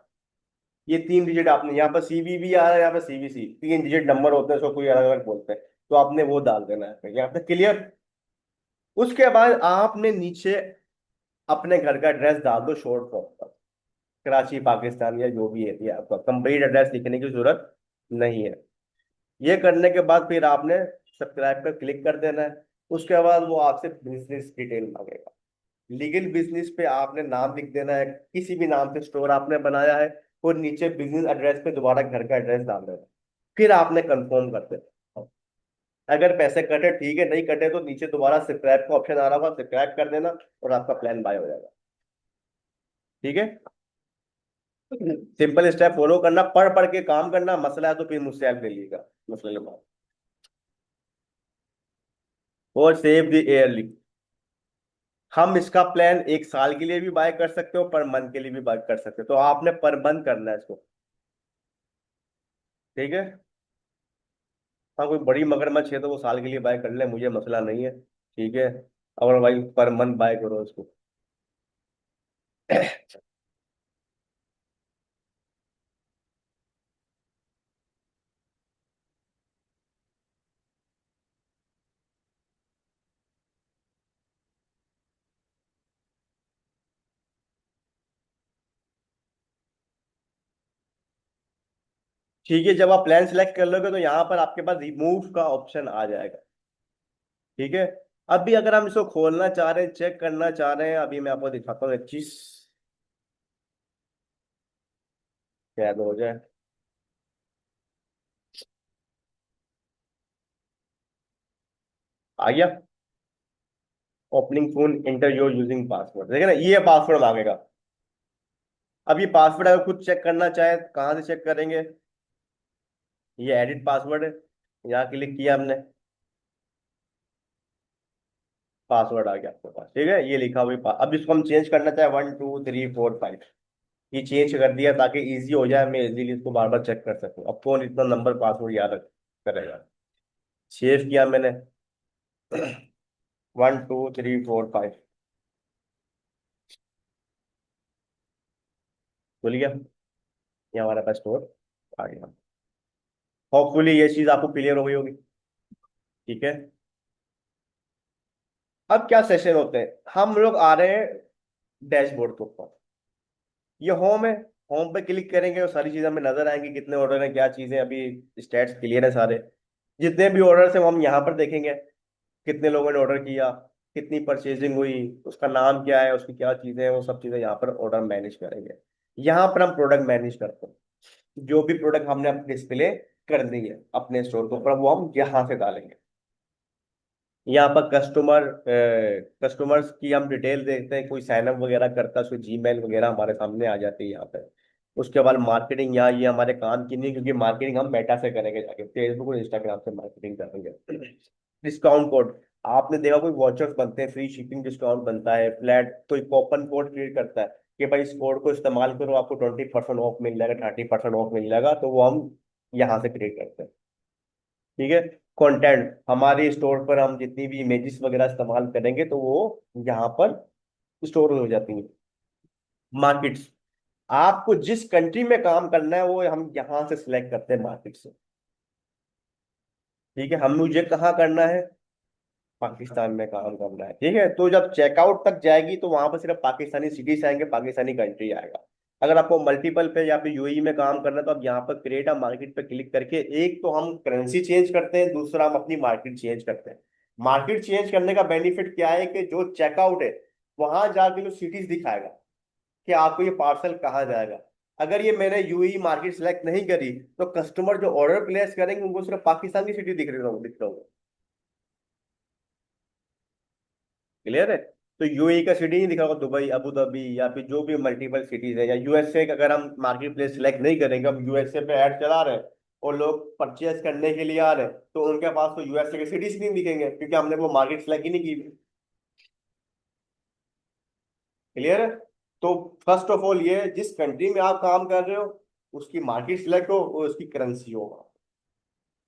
ये 3 डिजिट आपने, यहाँ पर CVV आ रहा है, यहाँ पर CVC, 3 डिजिट नंबर होते हैं, उसको कोई अलग अलग बोलते हैं, तो आपने वो डाल देना है यहाँ पे। क्लियर। उसके बाद आपने नीचे अपने घर का एड्रेस डाल दो शॉर्ट फॉर्म पर, कराची पाकिस्तान या जो भी है, ये आपका कंप्लीट एड्रेस लिखने की जरूरत नहीं है। ये करने के बाद फिर आपने सब्सक्राइब पर क्लिक कर देना है। उसके बाद वो आपसे बिजनेस डिटेल मांगेगा, लीगल बिजनेस पे आपने नाम लिख देना है, किसी भी नाम से स्टोर आपने बनाया है, और नीचे बिजनेस एड्रेस पे दोबारा घर का एड्रेस डाल देना है। फिर आपने कंफर्म कर देना। अगर पैसे कटे ठीक है, नहीं कटे तो नीचे दोबारा सब्सक्राइब का ऑप्शन आ रहा होगा, सब्सक्राइब कर देना और आपका प्लान बाय हो जाएगा। ठीक है, सिंपल स्टेप फॉलो करना, पढ़ पढ़ के काम करना, मसला है तो फिर मुझसे हेल्प ले लीजिएगा मसले के बाद। और सेव द एयरली, हम इसका प्लान 1 साल के लिए भी बाय कर सकते हो, पर मंथ के लिए भी बाय कर सकते हो, तो आपने पर मंथ करना है इसको। ठीक है, हाँ कोई बड़ी मगरमच्छ है तो वो साल के लिए बाय कर ले, मुझे मसला नहीं है। ठीक है, और भाई पर मंथ बाय करो इसको। ठीक है, जब आप प्लान सेलेक्ट कर लोगे तो यहाँ पर आपके पास रिमूव का ऑप्शन आ जाएगा। ठीक है, अभी अगर हम इसको खोलना चाह रहे हैं, चेक करना चाह रहे हैं, अभी मैं आपको दिखाता हूँ एक चीज, शायद हो जाए। आ गया, opening phone, inter your using password, देखिए ना, ये पासवर्ड मांगेगा। अब ये पासवर्ड अगर खुद चेक करना चाहे, कहाँ से चेक करेंगे, ये एडिट पासवर्ड है, यहाँ क्लिक किया हमने, पासवर्ड आ गया आपके पास, ठीक है, ये लिखा हुआ अब इसको हम चेंज करना चाहे 1 2 3 4 5, ये चेंज कर दिया ताकि इजी हो जाए, मैं इजीली इसको बार बार चेक कर सकूं। अब कौन इतना नंबर पासवर्ड याद करेगा। सेव किया मैंने, 1 2 3 4 5, खुल गया, ये हमारे पास स्टोर आ गया। होपफुली ये चीज आपको क्लियर हो गई होगी, ठीक है। अब क्या सेशन होते हैं, हम लोग आ रहे हैं डैशबोर्ड के ऊपर, ये होम है, होम पे क्लिक करेंगे और सारी चीजें हमें नजर आएंगी, कितने ऑर्डर हैं, क्या चीजें, अभी स्टैट्स क्लियर है सारे, जितने भी ऑर्डर है वो हम यहाँ पर देखेंगे, कितने लोगों ने ऑर्डर किया, कितनी परचेजिंग हुई, उसका नाम क्या है, उसकी क्या चीजें हैं, वो सब चीजें यहाँ पर ऑर्डर मैनेज करेंगे। यहाँ पर हम प्रोडक्ट मैनेज करते हैं, जो भी प्रोडक्ट हमने अपने डिस्प्ले करनी है अपने स्टोर के ऊपर, वो हम यहाँ से डालेंगे। यहाँ पर कस्टमर्स की हम डिटेल देखते हैं, कोई साइन अप वगैरह करता है, उसको जीमेल वगैरह हमारे सामने आ जाती है यहाँ पे। उसके बाद मार्केटिंग, यहाँ ये हमारे काम की नहीं, क्योंकि मार्केटिंग हम मेटा से करेंगे, जाके फेसबुक और इंस्टाग्राम से मार्केटिंग करेंगे। डिस्काउंट कोड, आपने देखा कोई वॉचर्स बनते हैं, फ्री शिपिंग डिस्काउंट बनता है, फ्लैट कोई कूपन कोड क्रिएट करता है कि भाई इस कोड को इस्तेमाल करो, आपको 20% ऑफ मिल जाएगा, 30% ऑफ मिल जाएगा, तो वो हम यहाँ से क्रिएट करते हैं, ठीक है। कंटेंट, हमारे स्टोर पर हम जितनी भी इमेजेस वगैरह इस्तेमाल करेंगे तो वो यहाँ पर स्टोर हो जाती है। मार्केट्स, आपको जिस कंट्री में काम करना है वो हम यहाँ से सिलेक्ट करते हैं मार्केट से, ठीक है। हम मुझे कहाँ करना है, पाकिस्तान में काम करना है, ठीक है। तो जब चेकआउट तक जाएगी तो वहां पर सिर्फ पाकिस्तानी सिटीज आएंगे, पाकिस्तानी कंट्री आएगा। अगर आपको मल्टीपल पे या फिर यूएई में काम करना है तो आप यहाँ पर क्रिएट अ मार्केट पे क्लिक करके, एक तो हम करेंसी चेंज करते हैं, दूसरा हम अपनी मार्केट चेंज करते हैं। मार्केट चेंज करने का बेनिफिट क्या है कि जो चेकआउट है वहां जाके जो सिटीज दिखाएगा कि आपको ये पार्सल कहाँ जाएगा। अगर ये मैंने यूएई मार्केट सेलेक्ट नहीं करी तो कस्टमर जो ऑर्डर प्लेस करेंगे उनको सिर्फ पाकिस्तान की सिटी दिख रहा होगा। क्लियर है। तो यूएई का सिटी नहीं दिखा होगा, दुबई, अबू धाबी, या फिर जो भी मल्टीपल सिटीज है, या यूएसए का अगर हम मार्केट प्लेस सिलेक्ट नहीं करेंगे, हम यूएसए पे ऐड चला रहे हैं और लोग परचेज करने के लिए आ रहे हैं, तो उनके पास तो यूएसए के सिटीज नहीं दिखेंगे, क्योंकि हमने वो मार्केट सिलेक्ट ही नहीं की। क्लियर है। तो फर्स्ट ऑफ ऑल ये, जिस कंट्री में आप काम कर रहे हो उसकी मार्केट सिलेक्ट हो और उसकी करेंसी हो।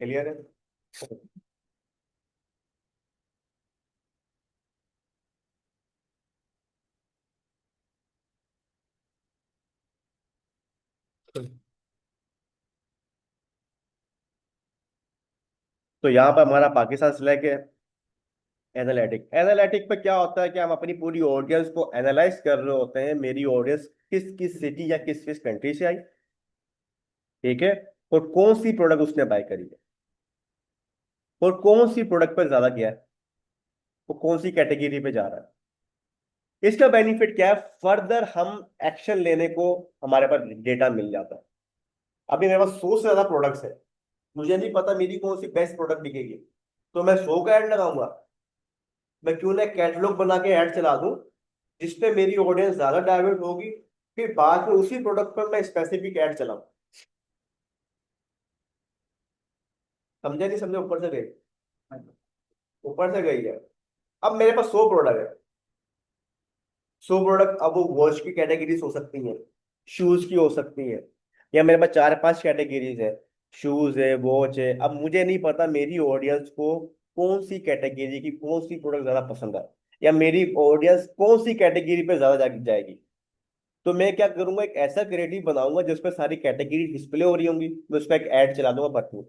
क्लियर है। तो यहाँ पर हमारा पाकिस्तान सिलेक्ट है। एनालिटिक, एनालिटिक पे क्या होता है कि हम अपनी पूरी ऑडियंस को एनालाइज कर रहे होते हैं, मेरी ऑडियंस किस किस सिटी या किस किस कंट्री से आई, ठीक है, और कौन सी प्रोडक्ट उसने बाय करी है, और कौन सी प्रोडक्ट पर ज्यादा गया है, वो कौन सी कैटेगरी पे जा रहा है। इसका बेनिफिट क्या है, फर्दर हम एक्शन लेने को हमारे पास डेटा मिल जाता है। अभी मेरे पास 100 से ज्यादा प्रोडक्ट्स है, मुझे नहीं पता मेरी कौन सी बेस्ट प्रोडक्ट बिकेगी, तो मैं 100 का ऐड लगाऊंगा, मैं क्यों ना कैटलॉग बना के ऐड चला दूं जिसपे मेरी ऑडियंस ज्यादा डाइवर्ट होगी, फिर बाद में उसी प्रोडक्ट पर मैं स्पेसिफिक ऐड चलाऊं। समझे नहीं समझे, ऊपर से गई, ऊपर से गई है। अब मेरे पास 100 प्रोडक्ट है, 100 प्रोडक्ट, अब वो वॉच की कैटेगरीज हो सकती हैं, शूज की हो सकती है, या मेरे पास 4 5 कैटेगरीज है, शूज है, वॉच है। अब मुझे नहीं पता मेरी ऑडियंस को कौन सी कैटेगरी की कौन सी प्रोडक्ट ज्यादा पसंद है, या मेरी ऑडियंस कौन सी कैटेगरी पे ज्यादा जाएगी। तो मैं क्या करूंगा, एक ऐसा क्रिएटिव बनाऊंगा जिस पे सारी कैटेगरी डिस्प्ले हो रही होंगी, मैं उसका एक ऐड चला दूंगा भरपूर।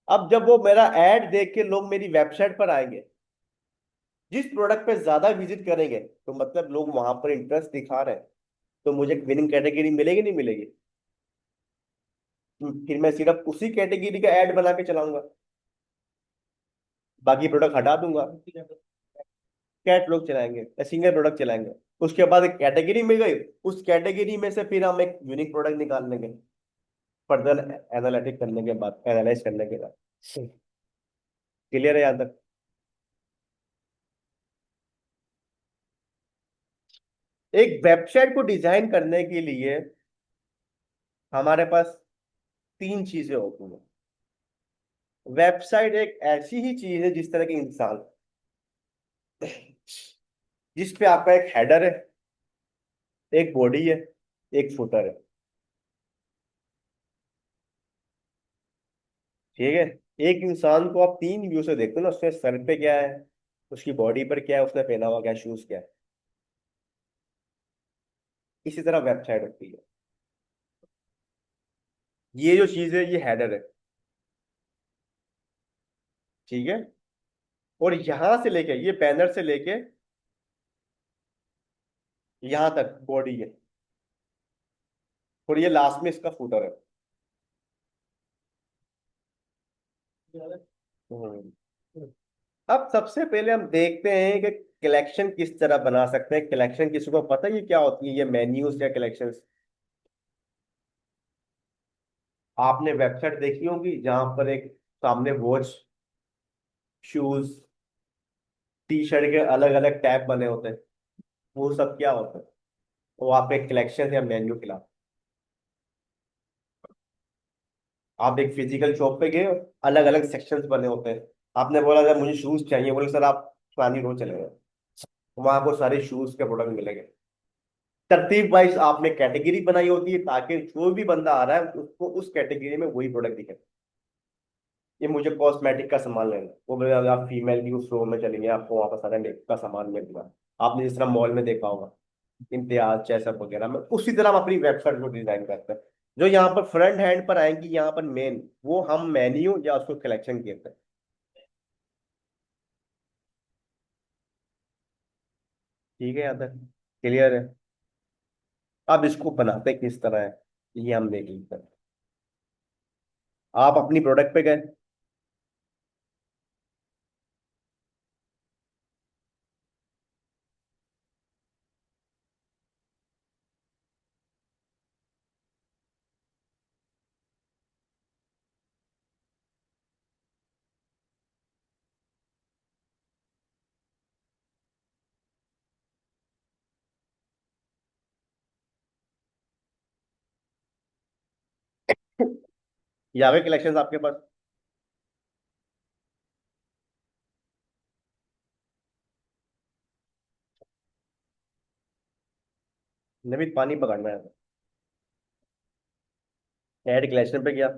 अब जब वो मेरा ऐड देख के लोग मेरी वेबसाइट पर आएंगे, जिस प्रोडक्ट पे ज्यादा विजिट करेंगे तो मतलब लोग वहां पर इंटरेस्ट दिखा रहे हैं, तो मुझे विनिंग कैटेगरी मिलेगी नहीं मिलेगी। फिर मैं सिर्फ उसी कैटेगरी का ऐड बना के चलाऊंगा, बाकी प्रोडक्ट हटा दूंगा, कैटलॉग चलाएंगे या सिंगल प्रोडक्ट चलाएंगे। उसके बाद एक कैटेगरी मिल गई, उस कैटेगरी में से फिर हम एक यूनिक प्रोडक्ट निकाल लेंगे, फर्दर एनालिटिक करने के बाद, एनालाइज करने के बाद। क्लियर है यहाँ तक। एक वेबसाइट को डिजाइन करने के लिए हमारे पास तीन चीजें होती हैं। वेबसाइट एक ऐसी ही चीज है जिस तरह के इंसान, जिस पे आपका एक हेडर है, एक बॉडी है, एक फुटर है। ठीक है। एक इंसान को आप तीन व्यू से देखते हो ना, उसके सर पे क्या है, उसकी बॉडी पर क्या है, उसने पहना हुआ क्या शूज क्या है। इसी तरह वेबसाइट होती है। ये जो चीज है ये हेडर है। ठीक है। और यहां से लेके, ये बैनर से लेके यहां तक बॉडी है, और ये लास्ट में इसका फुटर है। हम्म। अब सबसे पहले हम देखते हैं कि कलेक्शन किस तरह बना सकते हैं। कलेक्शन किसी को पता है ये क्या होती है, ये मेन्यूज या कलेक्शन? आपने वेबसाइट देखी होगी जहां पर एक सामने वॉच, शूज, टी शर्ट के अलग अलग टैब बने होते हैं। वो सब क्या होता है? वो आप एक कलेक्शन या मेन्यू खिला। आप एक फिजिकल शॉप पे गए, अलग अलग सेक्शंस बने होते हैं। आपने बोला सर मुझे शूज चाहिए, बोले सर आप फलानी रोड चले गए, वहां आपको सारे शूज के प्रोडक्ट मिलेंगे। तरतीब वाइज आपने कैटेगरी बनाई होती है ताकि जो भी बंदा आ रहा है उसको उस कैटेगरी में वही प्रोडक्ट दिखे। ये मुझे कॉस्मेटिक का सामान लेना है, वो बोले अगर आप फीमेल की उस फ्लोर में चलेंगे आपको वहां पर सारा मेकअप का सामान मिलेगा। आपने जिस तरह मॉल में देखा होगा, इम्तियाज चैसअप वगैरह में, उसी तरह हम अपनी वेबसाइट को डिजाइन करते हैं। जो यहाँ पर फ्रंट हैंड पर आएंगी, यहाँ पर मेन, वो हम मेन्यू या उसको कलेक्शन कहते हैं। ठीक है, यहाँ तक क्लियर है? अब इसको बनाते किस तरह है, ये हम देख लेते हैं। आप अपनी प्रोडक्ट पे गए, ये आ गए कलेक्शन आपके पास। नवीन पानी पकड़ना है, ऐड कलेक्शन पे गया।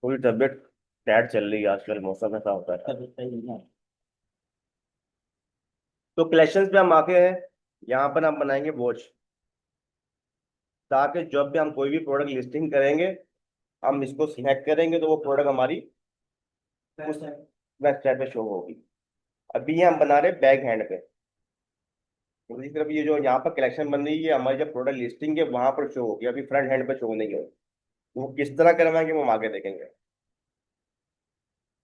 पूरी तबीयत टैट चल रही है आजकल, मौसम ऐसा होता है। तो कलेक्शंस पे हम आके हैं, यहाँ पर हम बनाएंगे वॉच, ताकि जब भी हम कोई भी प्रोडक्ट लिस्टिंग करेंगे, हम इसको सिलेक्ट करेंगे तो वो प्रोडक्ट हमारी उस वेबसाइट पे शो होगी। अभी ये हम बना रहे हैं बैक हैंड पे, दूसरी तरफ ये जो यहाँ पर कलेक्शन बन रही है, हमारी जब प्रोडक्ट लिस्टिंग है वहां पर शो होगी, अभी फ्रंट हैंड पे शो नहीं होगी। वो किस तरह करवाएंगे वो हम आगे देखेंगे।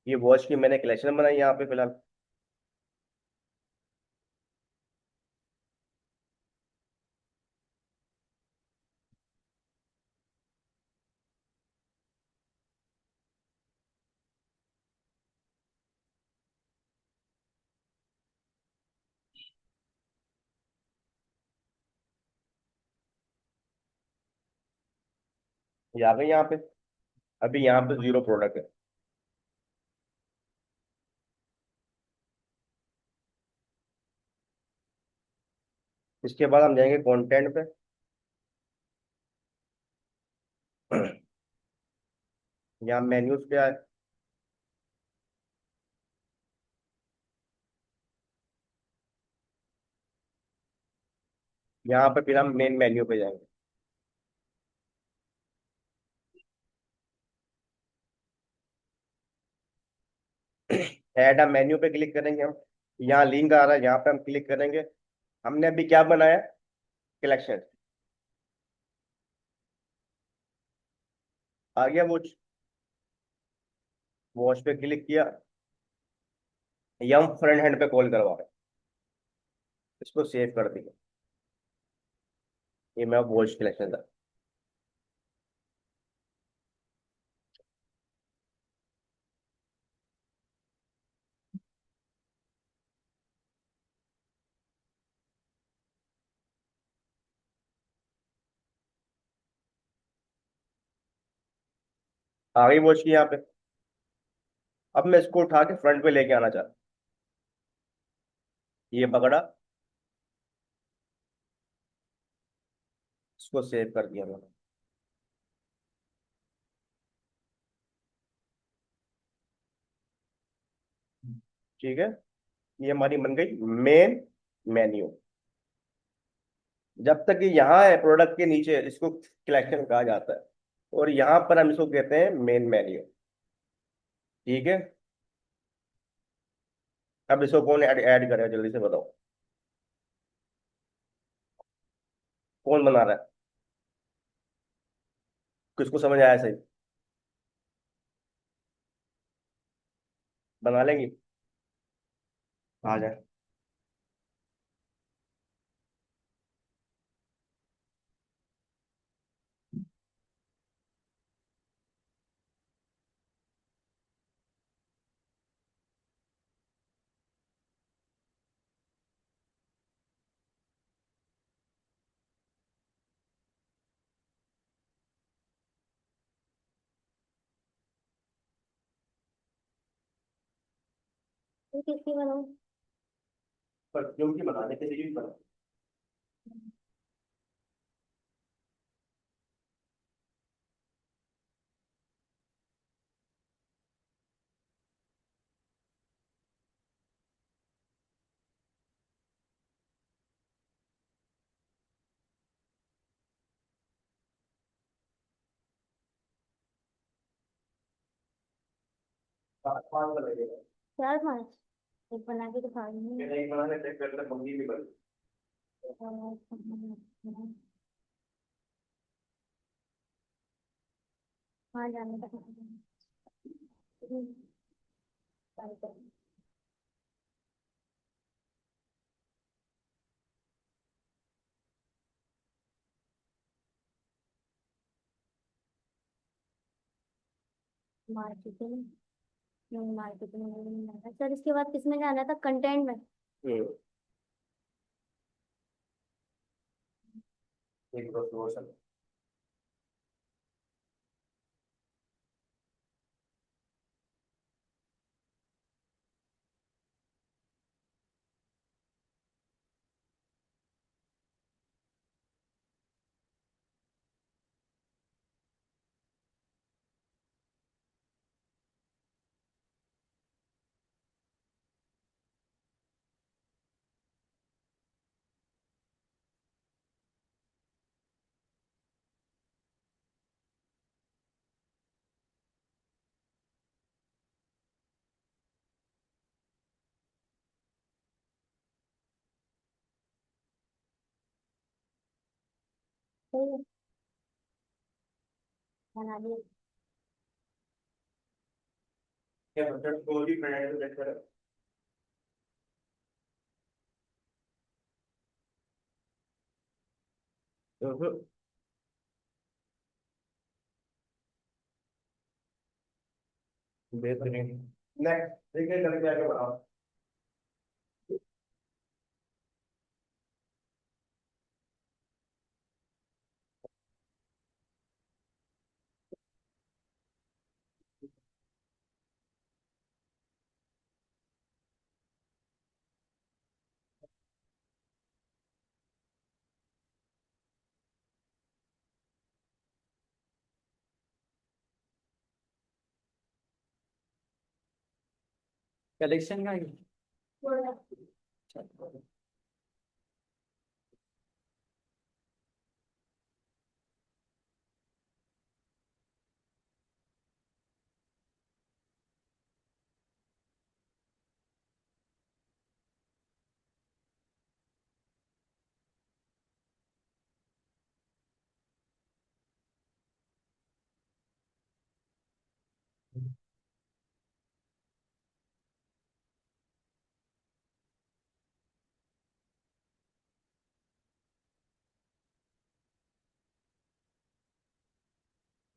ये वॉच की मैंने कलेक्शन बनाई यहाँ पे फिलहाल। ये आ गई यहाँ पे, अभी यहाँ पे जीरो प्रोडक्ट है। इसके बाद हम जाएंगे कंटेंट पे। यहाँ मेन्यूज पे आए, यहाँ पे फिर हम मेन मेन्यू पे जाएंगे। ऐड हम मेन्यू पे क्लिक करेंगे हम, यहाँ लिंक आ रहा है, यहाँ पे हम क्लिक करेंगे। हमने अभी क्या बनाया, कलेक्शन। आ गया वॉच, वॉच पे क्लिक किया, ये हम फ्रंट हैंड पे कॉल करवा रहे हैं। इसको सेव कर दिया। ये मेरा वॉइस कलेक्शन था। आ गई वॉइस की यहाँ पे। अब मैं इसको उठा के फ्रंट पे लेके आना चाहता हूँ। ये पकड़ा। इसको सेव कर दिया मैंने। ठीक है। ये हमारी बन गई मेन मेन्यू। जब तक ये यहाँ है प्रोडक्ट के नीचे, इसको कलेक्शन कहा जाता है। और यहाँ पर हम इसको कहते हैं मेन मेन्यू। ठीक है। अब इसको कौन ऐड ऐड करेगा, जल्दी से बताओ। कौन बना रहा है? किसको समझ आया सही? बना लेंगे। आ जाए। तो किसकी बनाऊं? परफ्यूम की बना दे, किसी की भी बना। पाँच पाँच का लगेगा। 4 5। एक बना के दिखा दूंगी ये मैं। नहीं बना सकते, फिर तो मंगी भी बनी। हाँ जाने का। मार्केटिंग। नहीं, मार्केटिंग में नहीं जाना सर। इसके बाद किसमें जाना था? कंटेंट में। हम्म। एक दो रोशन। सही है। बना दिया। क्या बच्चा को भी फ्रेंड देख कर। बेहतरीन। नेक्स्ट देखिए करके आगे बढ़ाओ। कलेक्शन का ही।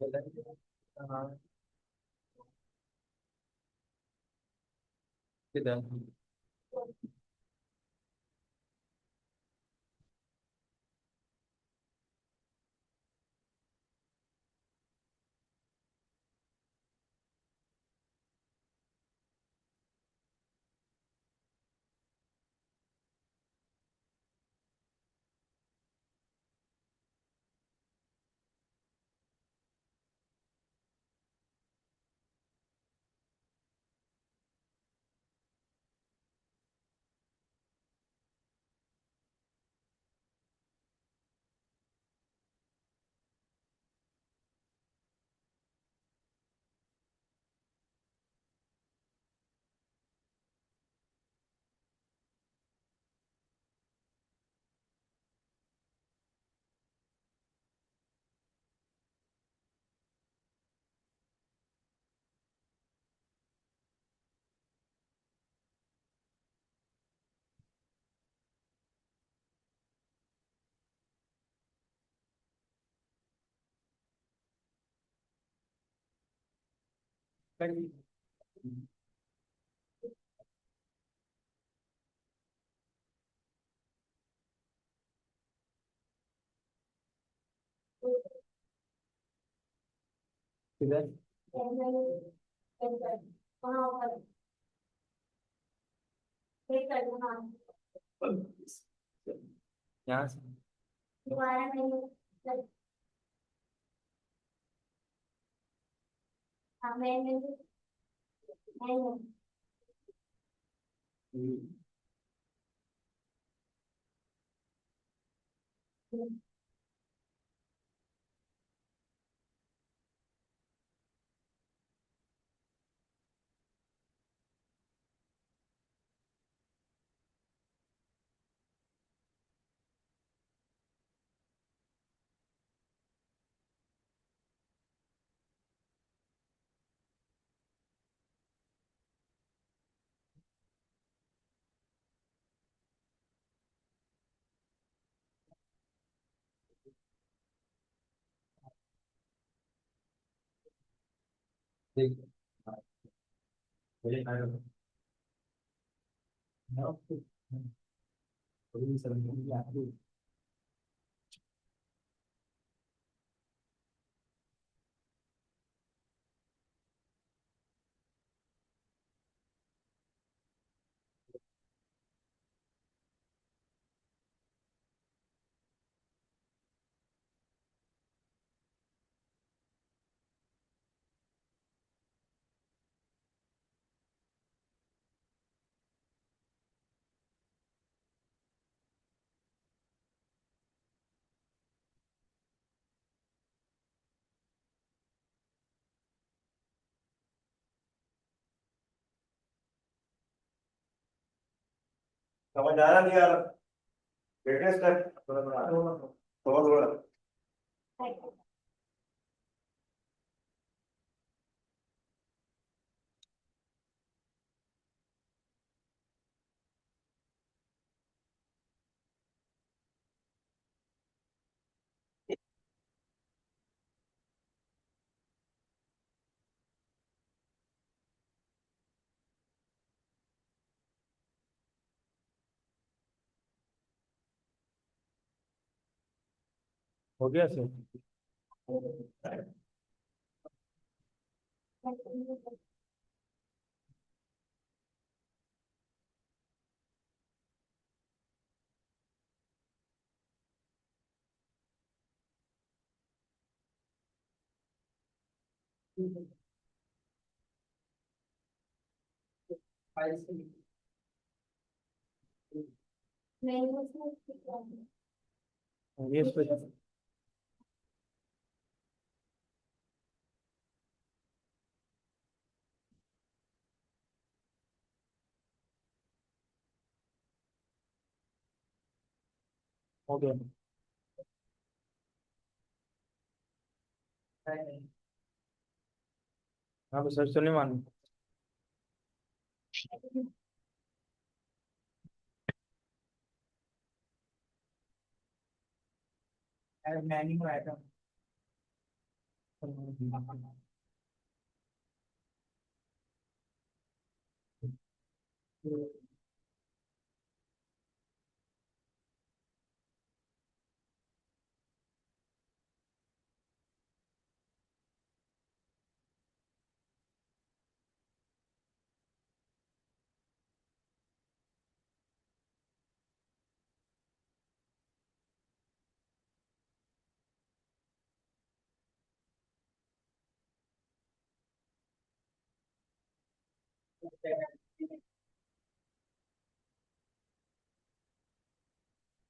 हाँ किधर। किधर। यहाँ से। देख। बोले ना। थोड़ी समझ नहीं आती। समझ आ रहा नहीं आ रहा? बेटे स्टेप थोड़ा थोड़ा थोड़ा। हो गया सर। ये इस पे। हो गया। हाँ तो सर सुनिए मान। मैंने आया था।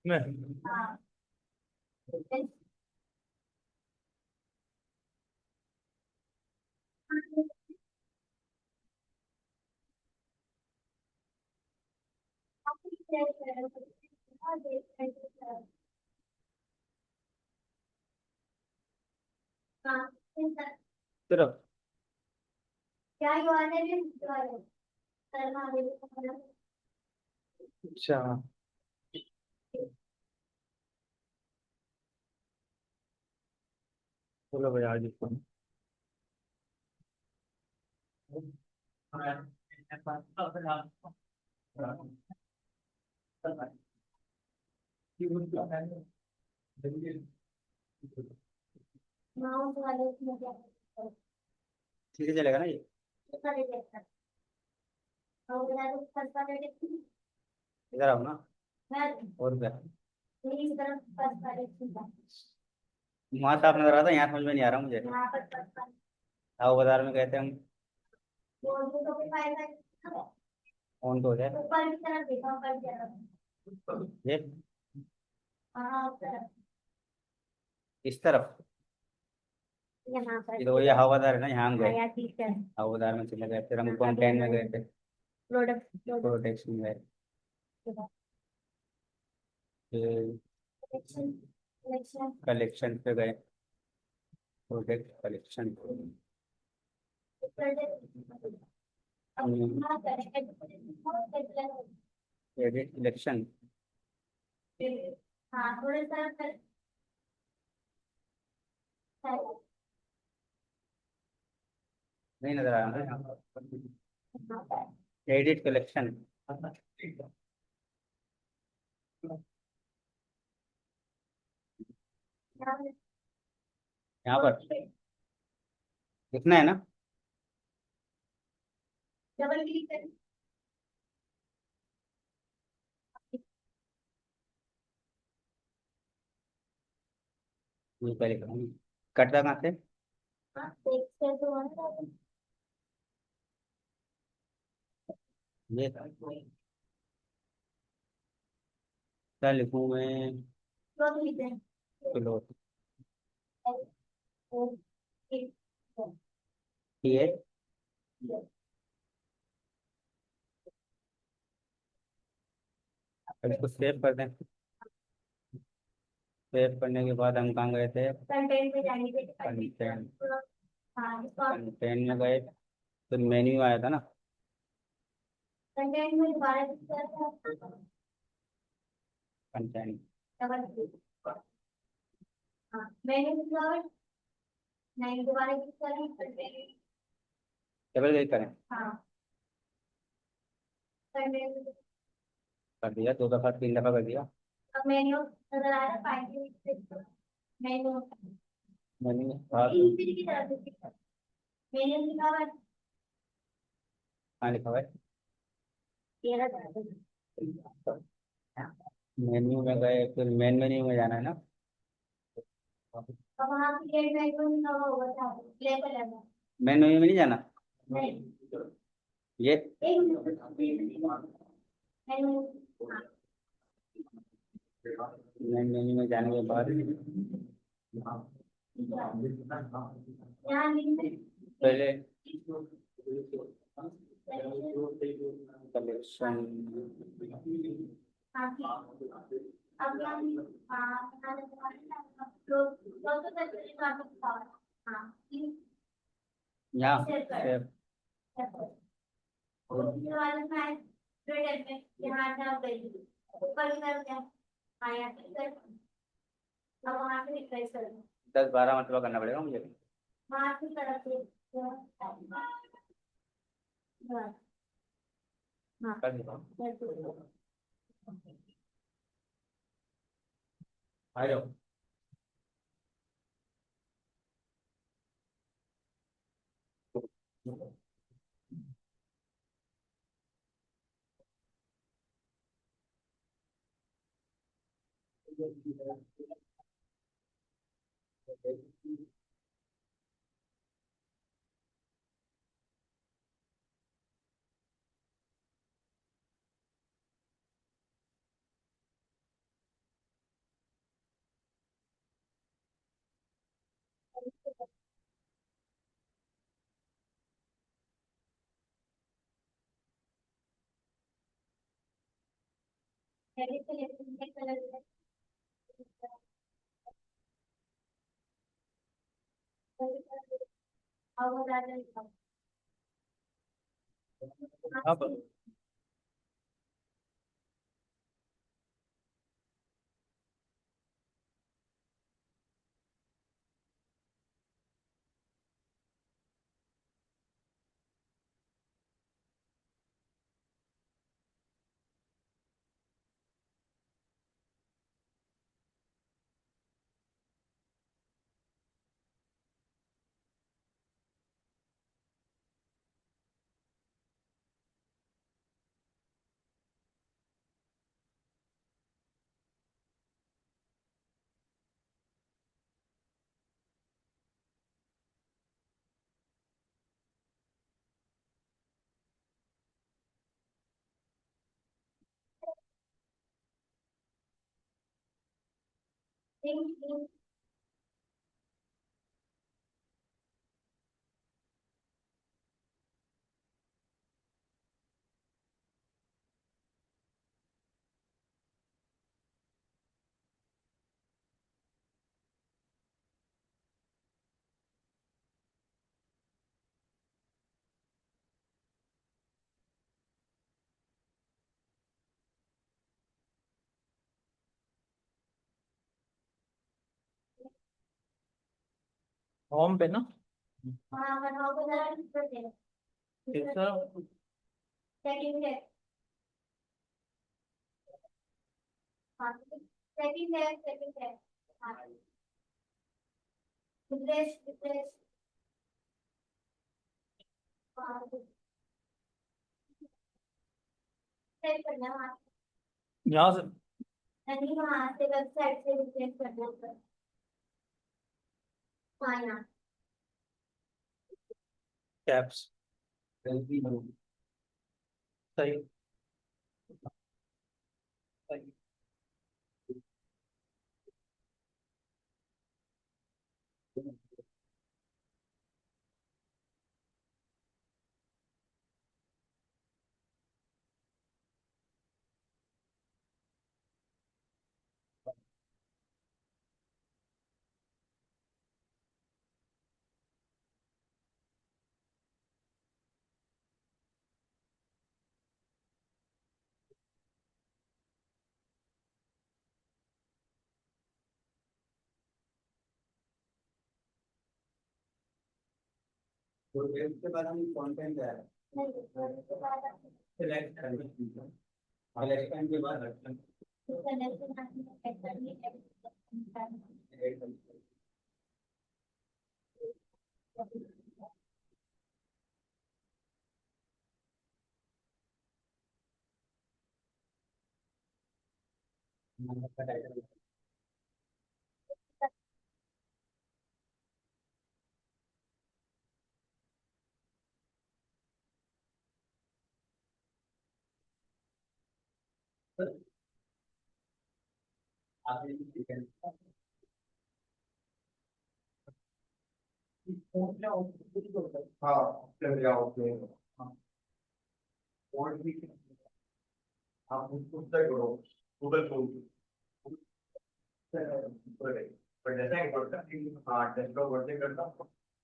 मैं हाँ सिर्फ क्या युवा ने भी करना अच्छा बोलो भाई आज इसको माउंट वाले में क्या ठीक है चलेगा ना ये कितना दे देता और बता दो फर्स्ट वाले के इधर आओ ना मैं और क्या मेरी तरफ फर्स्ट वाले की वहाँ साफ नजर आता है यहाँ समझ में नहीं आ रहा मुझे यहाँ पर फर्स्ट वाले आओ बाजार में कहते हैं हम वो तो कोई फायदा नहीं ऑन तो हो जाए ऊपर की तरफ देखा ऊपर की तरफ ये हाँ उस तरफ इस तरफ यहाँ पर ये तो ये हवादार है ना यहाँ हम हाँ गए या ठीक है हवादार में चले गए फिर हम कॉन्टेन में गए थे प्रोडक्ट प्रोडक्ट प्रोटेक्शन में गए फिर कलेक्शन कलेक्शन कलेक्शन पे गए प्रोडक्ट कलेक्शन हाँ करेक्ट एडिट इलेक्शन हाँ थोड़े सा नहीं नजर आ रहा एडिट कलेक्शन यहाँ पर दिखना है ना डबल क्लिक करें ये पहले करूँगी कटता कहाँ से हाँ टेक्स्ट से तो है ये क्या लिखूँ मैं तो क्लिक करें चलो ओ ये अब इसको सेव कर दें सेव करने के बाद हम कहाँ गए थे कंटेंट पे जाने के कंटेंट हाँ इसको कंटेंट में गए तो मेन्यू आया था ना कंटेंट में दोबारा क्लिक करते हैं कंटेंट डबल क्लिक हाँ मैंने फ्लावर नहीं दोबारा क्लिक करें कंटेंट डबल क्लिक करें हाँ कंटेंट कर दिया 2 दफा 3 दफा कर दिया अब मेन्यू नजर आ रहा है फाइल मेन्यू मेन्यू इसी की तरफ से click करें। मेन्यू लिखा हुआ है कहाँ लिखा हुआ है 13 मेन्यू में गए फिर मेन मेन्यू में जाना है ना अब वहाँ पे गेट मेन्यू लिखा हुआ होगा था लेवल है मेन मेन्यू में नहीं जाना नहीं ये एक मेन्यू हाँ मेन मेन्यू में जाने के बाद यहाँ लिंक में पहले कलेक्शन हाँ अब यहाँ तो करके हाँ यहाँ सेव कर। सेव यहाँ ऊपर कर क्या हाँ यहाँ अब वहाँ पे रिफ्रेश कर 10-12 मरतबा करना पड़ेगा मुझे वहां की तरफ से हाँ हाँ कर देता हूँ। कर दो। आ जाओ। पहले से लेफ्ट में कलर और आ जाएगा अब पिंक होम पे ना हाँ बनाओ तो जरा ऊपर से तीसरा सेकंड है हाँ सेकंड है हाँ रिफ्रेश हाँ सेट करना हाँ यहाँ से नहीं वहाँ से वेबसाइट से रिफ्रेश करना हाँ यहाँ टैप्स सही सही। तो इसके बाद हम कंटेंट है नहीं उसके बाद सिलेक्ट करना सिलेक्शन के बाद रखना हाँ चल जाओ और भी आप उससे करो गूगल फॉर्म पर जैसा ही करता हाँ डेस्कटॉप वर्जन करता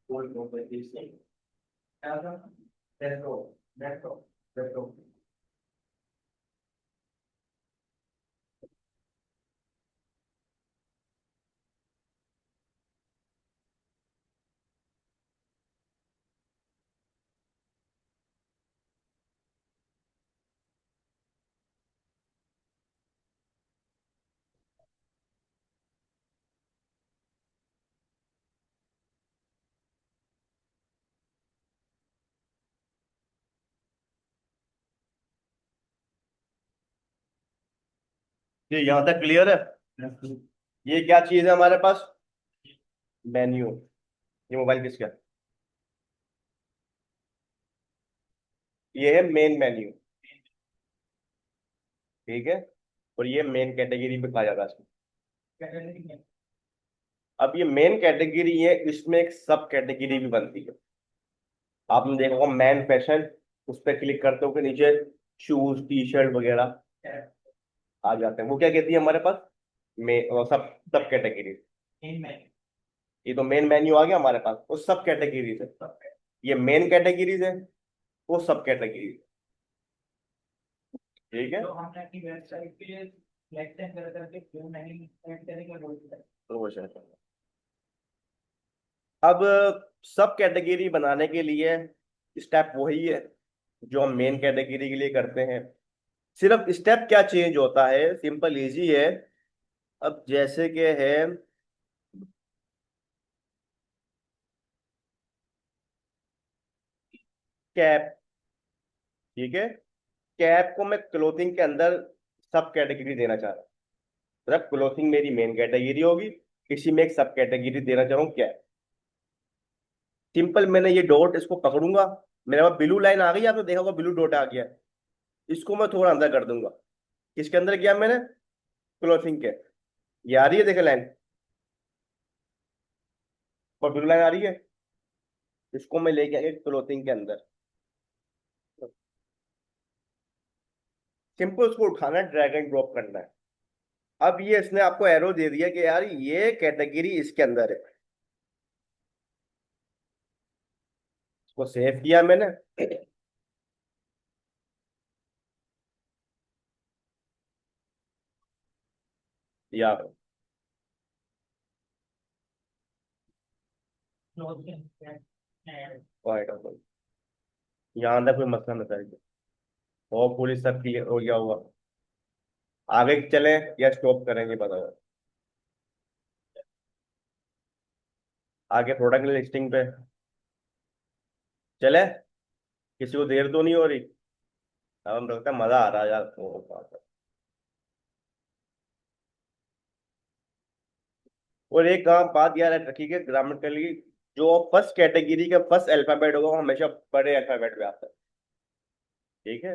कोई नो पे इससे क्या था डेस्कटॉप डेस्कटॉप डेस्कटॉप ये यहाँ तक क्लियर है? ये क्या चीज है हमारे पास? मेन्यू। ये मोबाइल किसका है? ये है मेन मेन्यू। ठीक है। और ये मेन कैटेगरी पे कहा जाता है। अब ये मेन कैटेगरी है, इसमें एक सब कैटेगरी भी बनती है। आपने देखा होगा मैन फैशन, उस पर क्लिक करते हो के नीचे शूज टी शर्ट वगैरह आ जाते हैं। वो क्या कहती है हमारे पास? वो सब सब कैटेगरी। ये तो मेन मेन्यू आ गया हमारे पास, वो सब कैटेगरीज है। ये मेन कैटेगरीज है, वो सब कैटेगरीज। ठीक है। तो हमने अपनी वेबसाइट पे लेफ्ट हैंड कर करके क्यों नहीं ऐड करेंगे बोलते हैं। तो वो शायद अब सब कैटेगरी बनाने के लिए स्टेप वही है जो हम मेन कैटेगरी के लिए करते हैं। सिर्फ स्टेप क्या चेंज होता है, सिंपल इजी है। अब जैसे कि है कैप। ठीक है। कैप को मैं क्लोथिंग के अंदर सब कैटेगरी देना चाह रहा हूँ। मतलब क्लोथिंग मेरी मेन कैटेगरी होगी, इसी में एक सब कैटेगरी देना चाह रहा हूँ कैप। सिंपल, मैंने ये डॉट इसको पकड़ूंगा, मेरे पास ब्लू लाइन आ गई, आपने देखा होगा ब्लू डॉट आ गया। इसको मैं थोड़ा अंदर कर दूंगा। किसके अंदर किया मैंने? क्लोथिंग के। ये आ रही है, देखे लाइन, और ब्लू लाइन आ रही है। इसको मैं लेके आगे क्लोथिंग के अंदर। सिंपल उसको उठाना है, ड्रैग एंड ड्रॉप करना है। अब ये इसने आपको एरो दे दिया कि यार ये कैटेगरी इसके अंदर है। इसको सेव किया मैंने। या यहाँ अंदर कोई मसला न करेगा। और पुलिस सब क्लियर हो गया होगा। आगे चलें या स्टॉप करेंगे बताओ? आगे प्रोडक्ट लिस्टिंग पे चले? किसी को देर तो नहीं हो रही? अब हम लगता है मजा आ रहा है यार। बात है। और एक काम बात यार रखी है ग्रामेटिकली, जो फर्स्ट कैटेगरी का फर्स्ट अल्फाबेट होगा वो हमेशा बड़े अल्फाबेट में आता है। ठीक है।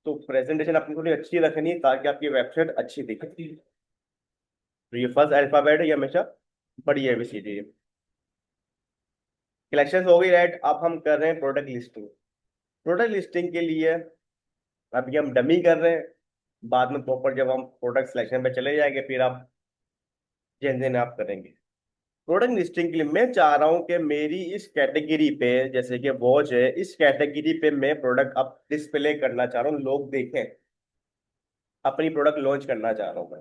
तो प्रेजेंटेशन अपनी थोड़ी अच्छी रखनी है ताकि आपकी वेबसाइट अच्छी दिखे। तो ये फर्स्ट अल्फाबेट है, ये हमेशा बड़ी एबीसीडी है। कलेक्शन हो गई राइट। अब हम कर रहे हैं प्रोडक्ट लिस्टिंग। प्रोडक्ट लिस्टिंग के लिए अभी हम डमी कर रहे हैं। बाद में प्रॉपर जब हम प्रोडक्ट सिलेक्शन पे चले जाएंगे फिर आप जिन दिन आप करेंगे। प्रोडक्ट लिस्टिंग के लिए मैं चाह रहा हूं कि मेरी इस कैटेगरी पे, जैसे कि वॉच है, इस कैटेगरी पे मैं प्रोडक्ट अब डिस्प्ले करना चाह रहा हूँ, लोग देखें। अपनी प्रोडक्ट लॉन्च करना चाह रहा हूँ मैं।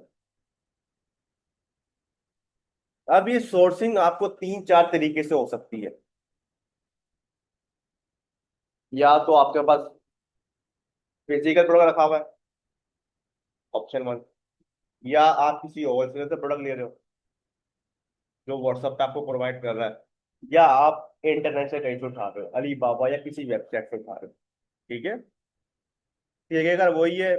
अब ये सोर्सिंग आपको तीन चार तरीके से हो सकती है। या तो आपके पास फिजिकल प्रोडक्ट रखा हुआ है, ऑप्शन वन। या आप किसी होलसेलर से प्रोडक्ट ले रहे हो जो व्हाट्सएप पे आपको प्रोवाइड कर रहा है। या आप इंटरनेट से कहीं से उठा रहे हो, अली बाबा या किसी वेबसाइट से उठा रहे हो। ठीक है। ठीक है, अगर वही है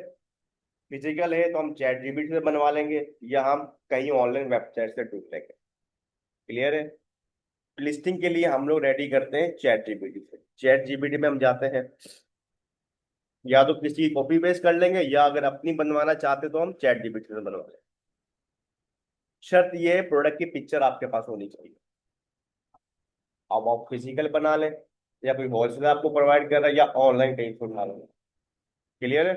फिजिकल है तो हम चैट जीपीटी से बनवा लेंगे, या हम कहीं ऑनलाइन वेबसाइट से ढूंढ लेंगे। क्लियर है? लिस्टिंग के लिए हम लोग रेडी करते हैं चैट जीपीटी से। चैट जीपीटी में हम जाते हैं, या तो किसी की कॉपी पेस्ट कर लेंगे, या अगर अपनी बनवाना चाहते तो हम चैट जीपीटी से बनवा लेंगे। शर्त ये है प्रोडक्ट की पिक्चर आपके पास होनी चाहिए। अब आप फिजिकल बना लें, या कोई होलसेलर आपको प्रोवाइड कर रहा है, या ऑनलाइन कहीं से उठा लें। क्लियर है?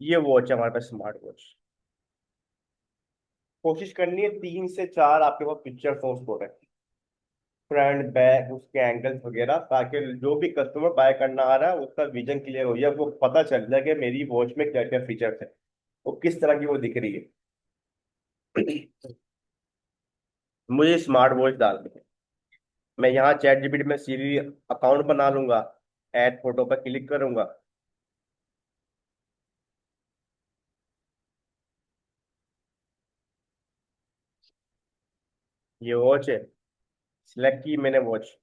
ये वॉच है हमारे पास, स्मार्ट वॉच। कोशिश करनी है तीन से चार आपके पास picture force product, front back उसके एंगल्स वगैरह, ताकि जो भी कस्टमर बाय करना आ रहा है उसका विजन क्लियर हो जाए, वो पता चल जाए कि मेरी वॉच में क्या क्या फीचर्स है, वो किस तरह की वो दिख रही है। मुझे स्मार्ट वॉच डालनी है। मैं यहाँ चैट जीपीटी में सीधी अकाउंट बना लूंगा, ऐड फोटो पर क्लिक करूंगा। ये वॉच है, सिलेक्ट की मैंने वॉच।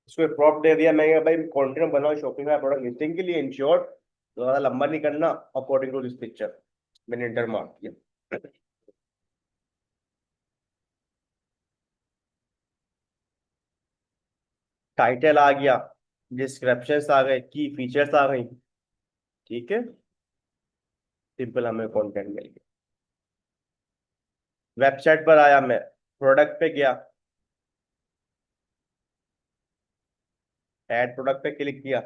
इसको प्रॉप दे दिया मैंने, भाई कंटेंट बनाओ शॉपिंग का प्रोडक्ट लिस्टिंग के लिए, इन शॉर्ट ज्यादा लंबा नहीं करना, अकॉर्डिंग टू दिस पिक्चर। मैंने इंटर मार्क किया। टाइटल आ गया, डिस्क्रिप्शन आ गए, की फीचर्स आ गई। ठीक है, सिंपल हमें कंटेंट मिल गया। वेबसाइट पर आया मैं, प्रोडक्ट पे गया, ऐड प्रोडक्ट पे क्लिक किया।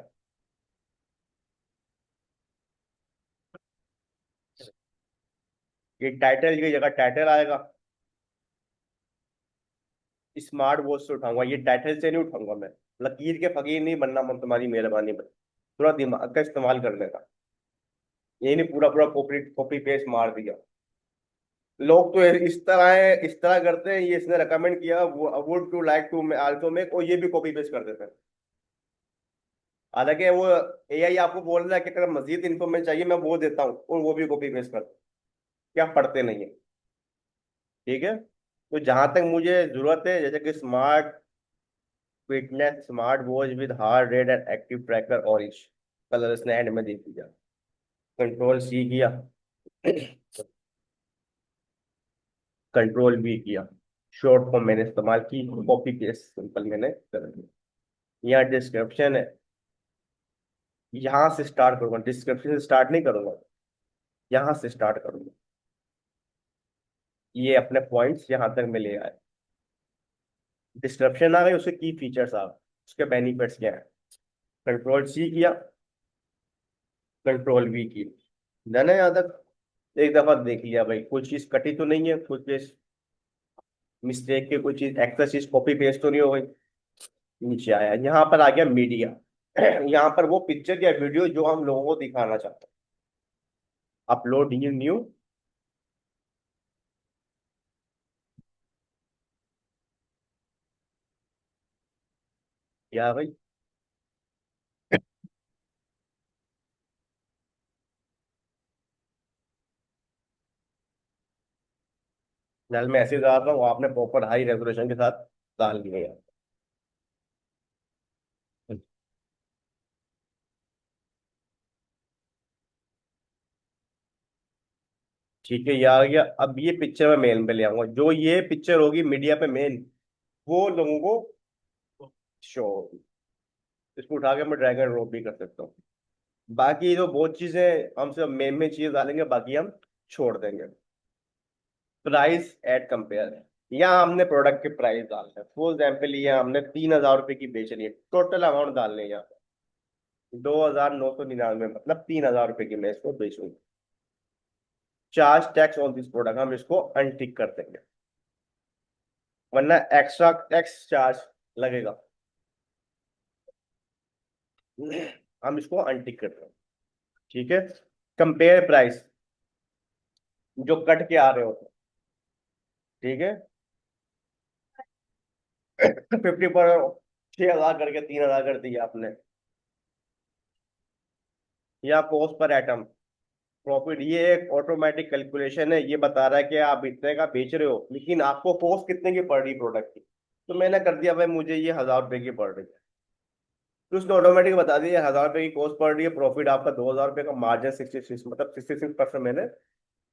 ये टाइटल की जगह टाइटल आएगा। स्मार्ट वॉच से उठाऊंगा, ये टाइटल से नहीं उठाऊंगा मैं। लकीर के फकीर नहीं बनना मन, तुम्हारी मेहरबानी पर थोड़ा दिमाग का इस्तेमाल कर लेगा। ये नहीं पूरा पूरा कॉपी कॉपी पेस्ट मार दिया। लोग तो इस तरह है, इस तरह करते हैं, ये इसने रेकमेंड किया, वो would to like to also make, और ये भी कॉपी पेस्ट कर देते हैं। हालांकि वो एआई आपको बोल रहा है कि अगर मजीद इन्फॉर्मेशन चाहिए मैं वो देता हूँ, और वो भी कॉपी पेस्ट कर, क्या पढ़ते नहीं है। ठीक है, तो जहां तक मुझे जरूरत है, जैसे कि smart fitness smart watch with heart rate and active tracker orange colour, इसने एंड में दे दिया। कंट्रोल सी किया, कंट्रोल वी किया, शॉर्ट फॉर्म मैंने इस्तेमाल की, कॉपी पेस्ट सिंपल मैंने कर दिया। यहाँ डिस्क्रिप्शन है, यहाँ से स्टार्ट करूंगा, डिस्क्रिप्शन से स्टार्ट नहीं करूंगा, यहाँ से स्टार्ट करूंगा। ये अपने पॉइंट्स यहाँ तक मैं ले आया। डिस्क्रिप्शन आ गई, उसके की फीचर्स आ गए, उसके बेनिफिट्स क्या है। कंट्रोल सी किया, कंट्रोल वी की, मैंने यहाँ तक एक दफा देख लिया भाई, कुछ चीज कटी तो नहीं है, कुछ चीज मिस्टेक के, कुछ चीज एक्स्ट्रा चीज कॉपी पेस्ट तो नहीं हो गई। नीचे आया, यहाँ पर आ गया मीडिया। यहाँ पर वो पिक्चर या वीडियो जो हम लोगों को दिखाना चाहते हैं, अपलोड न्यू। या भाई, जल मैं ऐसे ही डाल रहा हूँ, आपने प्रॉपर हाई रेजोल्यूशन के साथ डाल दिया यार। ठीक है, ये आ गया। अब ये पिक्चर मैं मेन पे ले आऊंगा, जो ये पिक्चर होगी मीडिया पे मेन, वो लोगों को शो होगी। इसको उठा के मैं ड्रैग एंड ड्रॉप भी कर सकता हूँ। बाकी जो बहुत चीजें हम सिर्फ मेन में चीज डालेंगे, बाकी हम छोड़ देंगे। प्राइस एट कंपेयर है, यहाँ हमने प्रोडक्ट के प्राइस डालना है। फॉर एग्जाम्पल ये हमने 3,000 रुपए की बेच रही है, टोटल अमाउंट डालने हैं यहाँ पे 2,999, मतलब 3,000 रुपए की मैं इसको बेचूंगी। Charge tax on this product, हम इसको अनटिक कर देंगे, वरना एक्स्ट्रा टैक्स चार्ज लगेगा। हम इसको अनटिक करते हैं। ठीक है, कंपेयर प्राइस जो कट के आ रहे होते हैं। ठीक है, 50 पर 6,000 करके 3,000 कर दिया आपने। या कॉस्ट पर आइटम प्रॉफिट, ये एक ऑटोमेटिक कैलकुलेशन है, ये बता रहा है कि आप इतने का बेच रहे हो, लेकिन आपको कॉस्ट कितने की पड़ रही प्रोडक्ट की। तो मैंने कर दिया भाई, मुझे ये 1,000 रुपए की पड़ रही है, तो उसने ऑटोमेटिक बता दिया 1,000 रुपए की कॉस्ट पड़ रही है, प्रॉफिट आपका 2,000 रुपए का, मार्जिन 66, मतलब 66% मैंने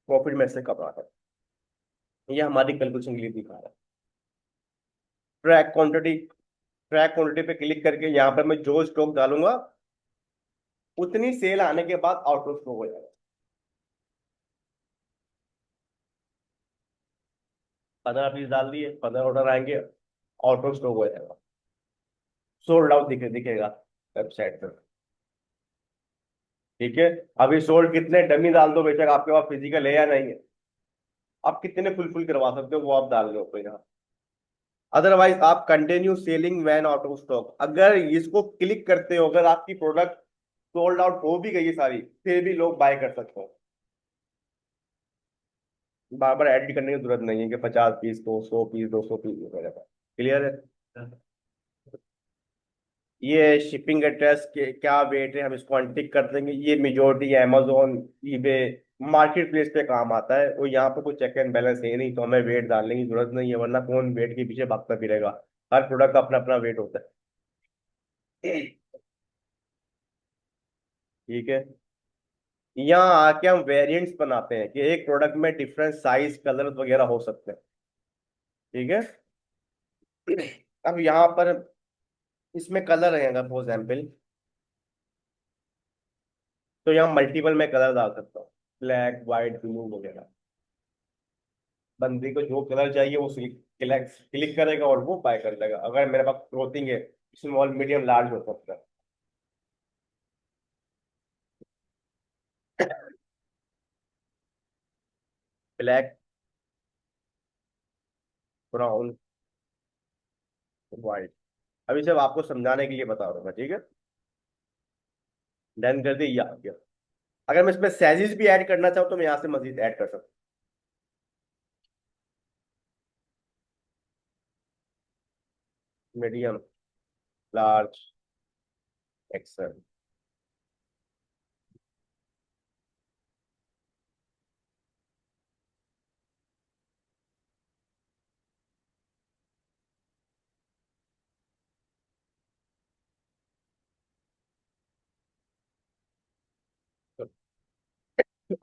प्रॉफिट में से कमा है। ये हमारी कैलकुलेशन के लिए दिखा रहा है। ट्रैक क्वांटिटी, ट्रैक क्वांटिटी पे क्लिक करके यहाँ पर मैं जो स्टॉक डालूंगा, उतनी सेल आने के बाद आउट ऑफ स्टॉक हो जाएगा। 15 पीस डाल दिए, 15 ऑर्डर आएंगे, आउट ऑफ स्टॉक हो जाएगा, सोल्ड आउट दिखेगा वेबसाइट पर। ठीक है। अभी सोल्ड कितने डमी डाल दो, बेशक आपके पास फिजिकल है या नहीं है, आप कितने फुलफिल करवा सकते हो वो आप डाल दो यहाँ। अदरवाइज आप continue selling when out of stock, अगर इसको क्लिक करते हो, अगर आपकी प्रोडक्ट सोल्ड आउट हो भी गई है सारी, फिर भी लोग बाय कर सकते हो। बार बार एडिट करने की जरूरत नहीं है कि 50 पीस दो, 100 पीस, 200 पीस वगैरह। क्लियर है। ये शिपिंग एड्रेस के क्या वेट है, हम इसको अनटिक कर देंगे। ये majority Amazon, eBay, market place पे काम आता है, और यहाँ पे कोई चेक एंड बैलेंस है नहीं, तो हमें वेट डालने की जरूरत नहीं है, वरना कौन वेट के पीछे भागता फिरेगा। हर प्रोडक्ट का अपना अपना वेट होता है। ठीक है। यहाँ आके हम वेरिएंट्स बनाते हैं कि एक प्रोडक्ट में डिफरेंट साइज, कलर वगैरह हो सकते हैं। ठीक है। अब यहाँ पर इसमें कलर है, अगर फॉर एग्जाम्पल, तो यहाँ मल्टीपल में कलर डाल सकता हूँ, ब्लैक, व्हाइट, ब्लू वगैरह। बंदी को जो कलर चाहिए वो क्लिक क्लिक करेगा और वो बाय कर लेगा। अगर मेरे पास क्लोथिंग है, स्मॉल, मीडियम, लार्ज हो सकता है। Black, brown, white. अभी सिर्फ आपको समझाने के लिए बता रहा हूँ मैं, ठीक है। डन कर दी, ये आ गया। अगर मैं इसमें साइजेस भी ऐड करना चाहूँ तो मैं यहाँ से मजीद ऐड कर सकता हूँ, मीडियम, लार्ज, एक्सेल।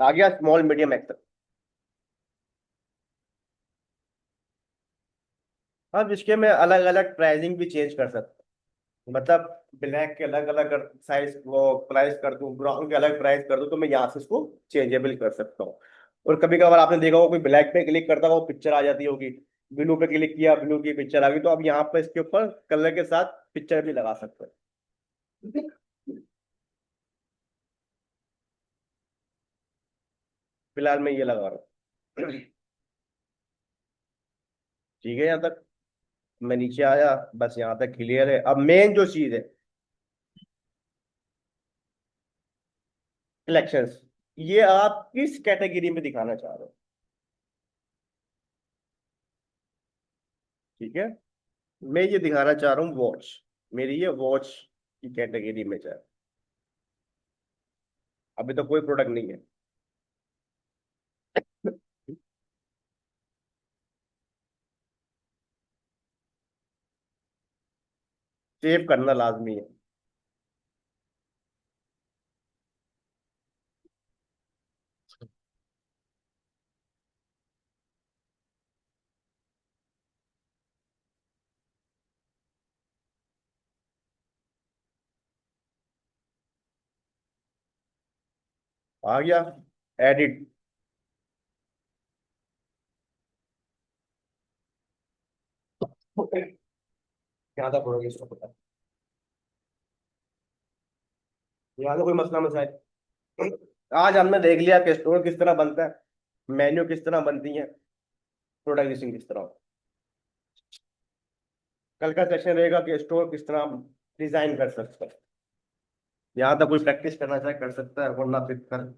आ गया स्मॉल, मीडियम, एक्सेल। अब इसके मैं अलग अलग प्राइसिंग भी चेंज कर सकता हूँ, मतलब ब्लैक के अलग अलग साइज वो प्राइस कर दूं, ब्राउन के अलग प्राइस कर दूं, तो मैं यहाँ से इसको चेंजेबल कर सकता हूँ। और कभी कभार आपने देखा होगा कोई ब्लैक पे क्लिक करता होगा, वो पिक्चर आ जाती होगी। ब्लू पे क्लिक किया, ब्लू की पिक्चर आ गई, तो अब यहाँ पे इसके ऊपर कलर के साथ पिक्चर भी लगा सकते हैं। फिलहाल मैं ये लगा रहा हूँ। ठीक है, यहाँ तक मैं नीचे आया, बस यहाँ तक क्लियर है। अब मेन जो चीज है, कलेक्शंस, ये आप किस कैटेगरी में दिखाना चाह रहे हो। ठीक है। मैं ये दिखाना चाह रहा हूँ वॉच, मेरी ये वॉच की कैटेगरी में जाए। अभी तो कोई प्रोडक्ट नहीं है। सेव करना लाजमी है। आ गया एडिट। यहाँ था प्रोडक्ट इसको पता, यहाँ तो कोई मसला मसाइल। आज हमने देख लिया कि स्टोर किस तरह बनता है, मेन्यू किस तरह बनती है, प्रोडक्ट लिस्टिंग किस तरह होती है। कल का सेशन रहेगा कि स्टोर किस तरह डिजाइन कर सकते हैं। यहाँ तक कोई प्रैक्टिस करना चाहे कर सकता है, वरना फिर कर।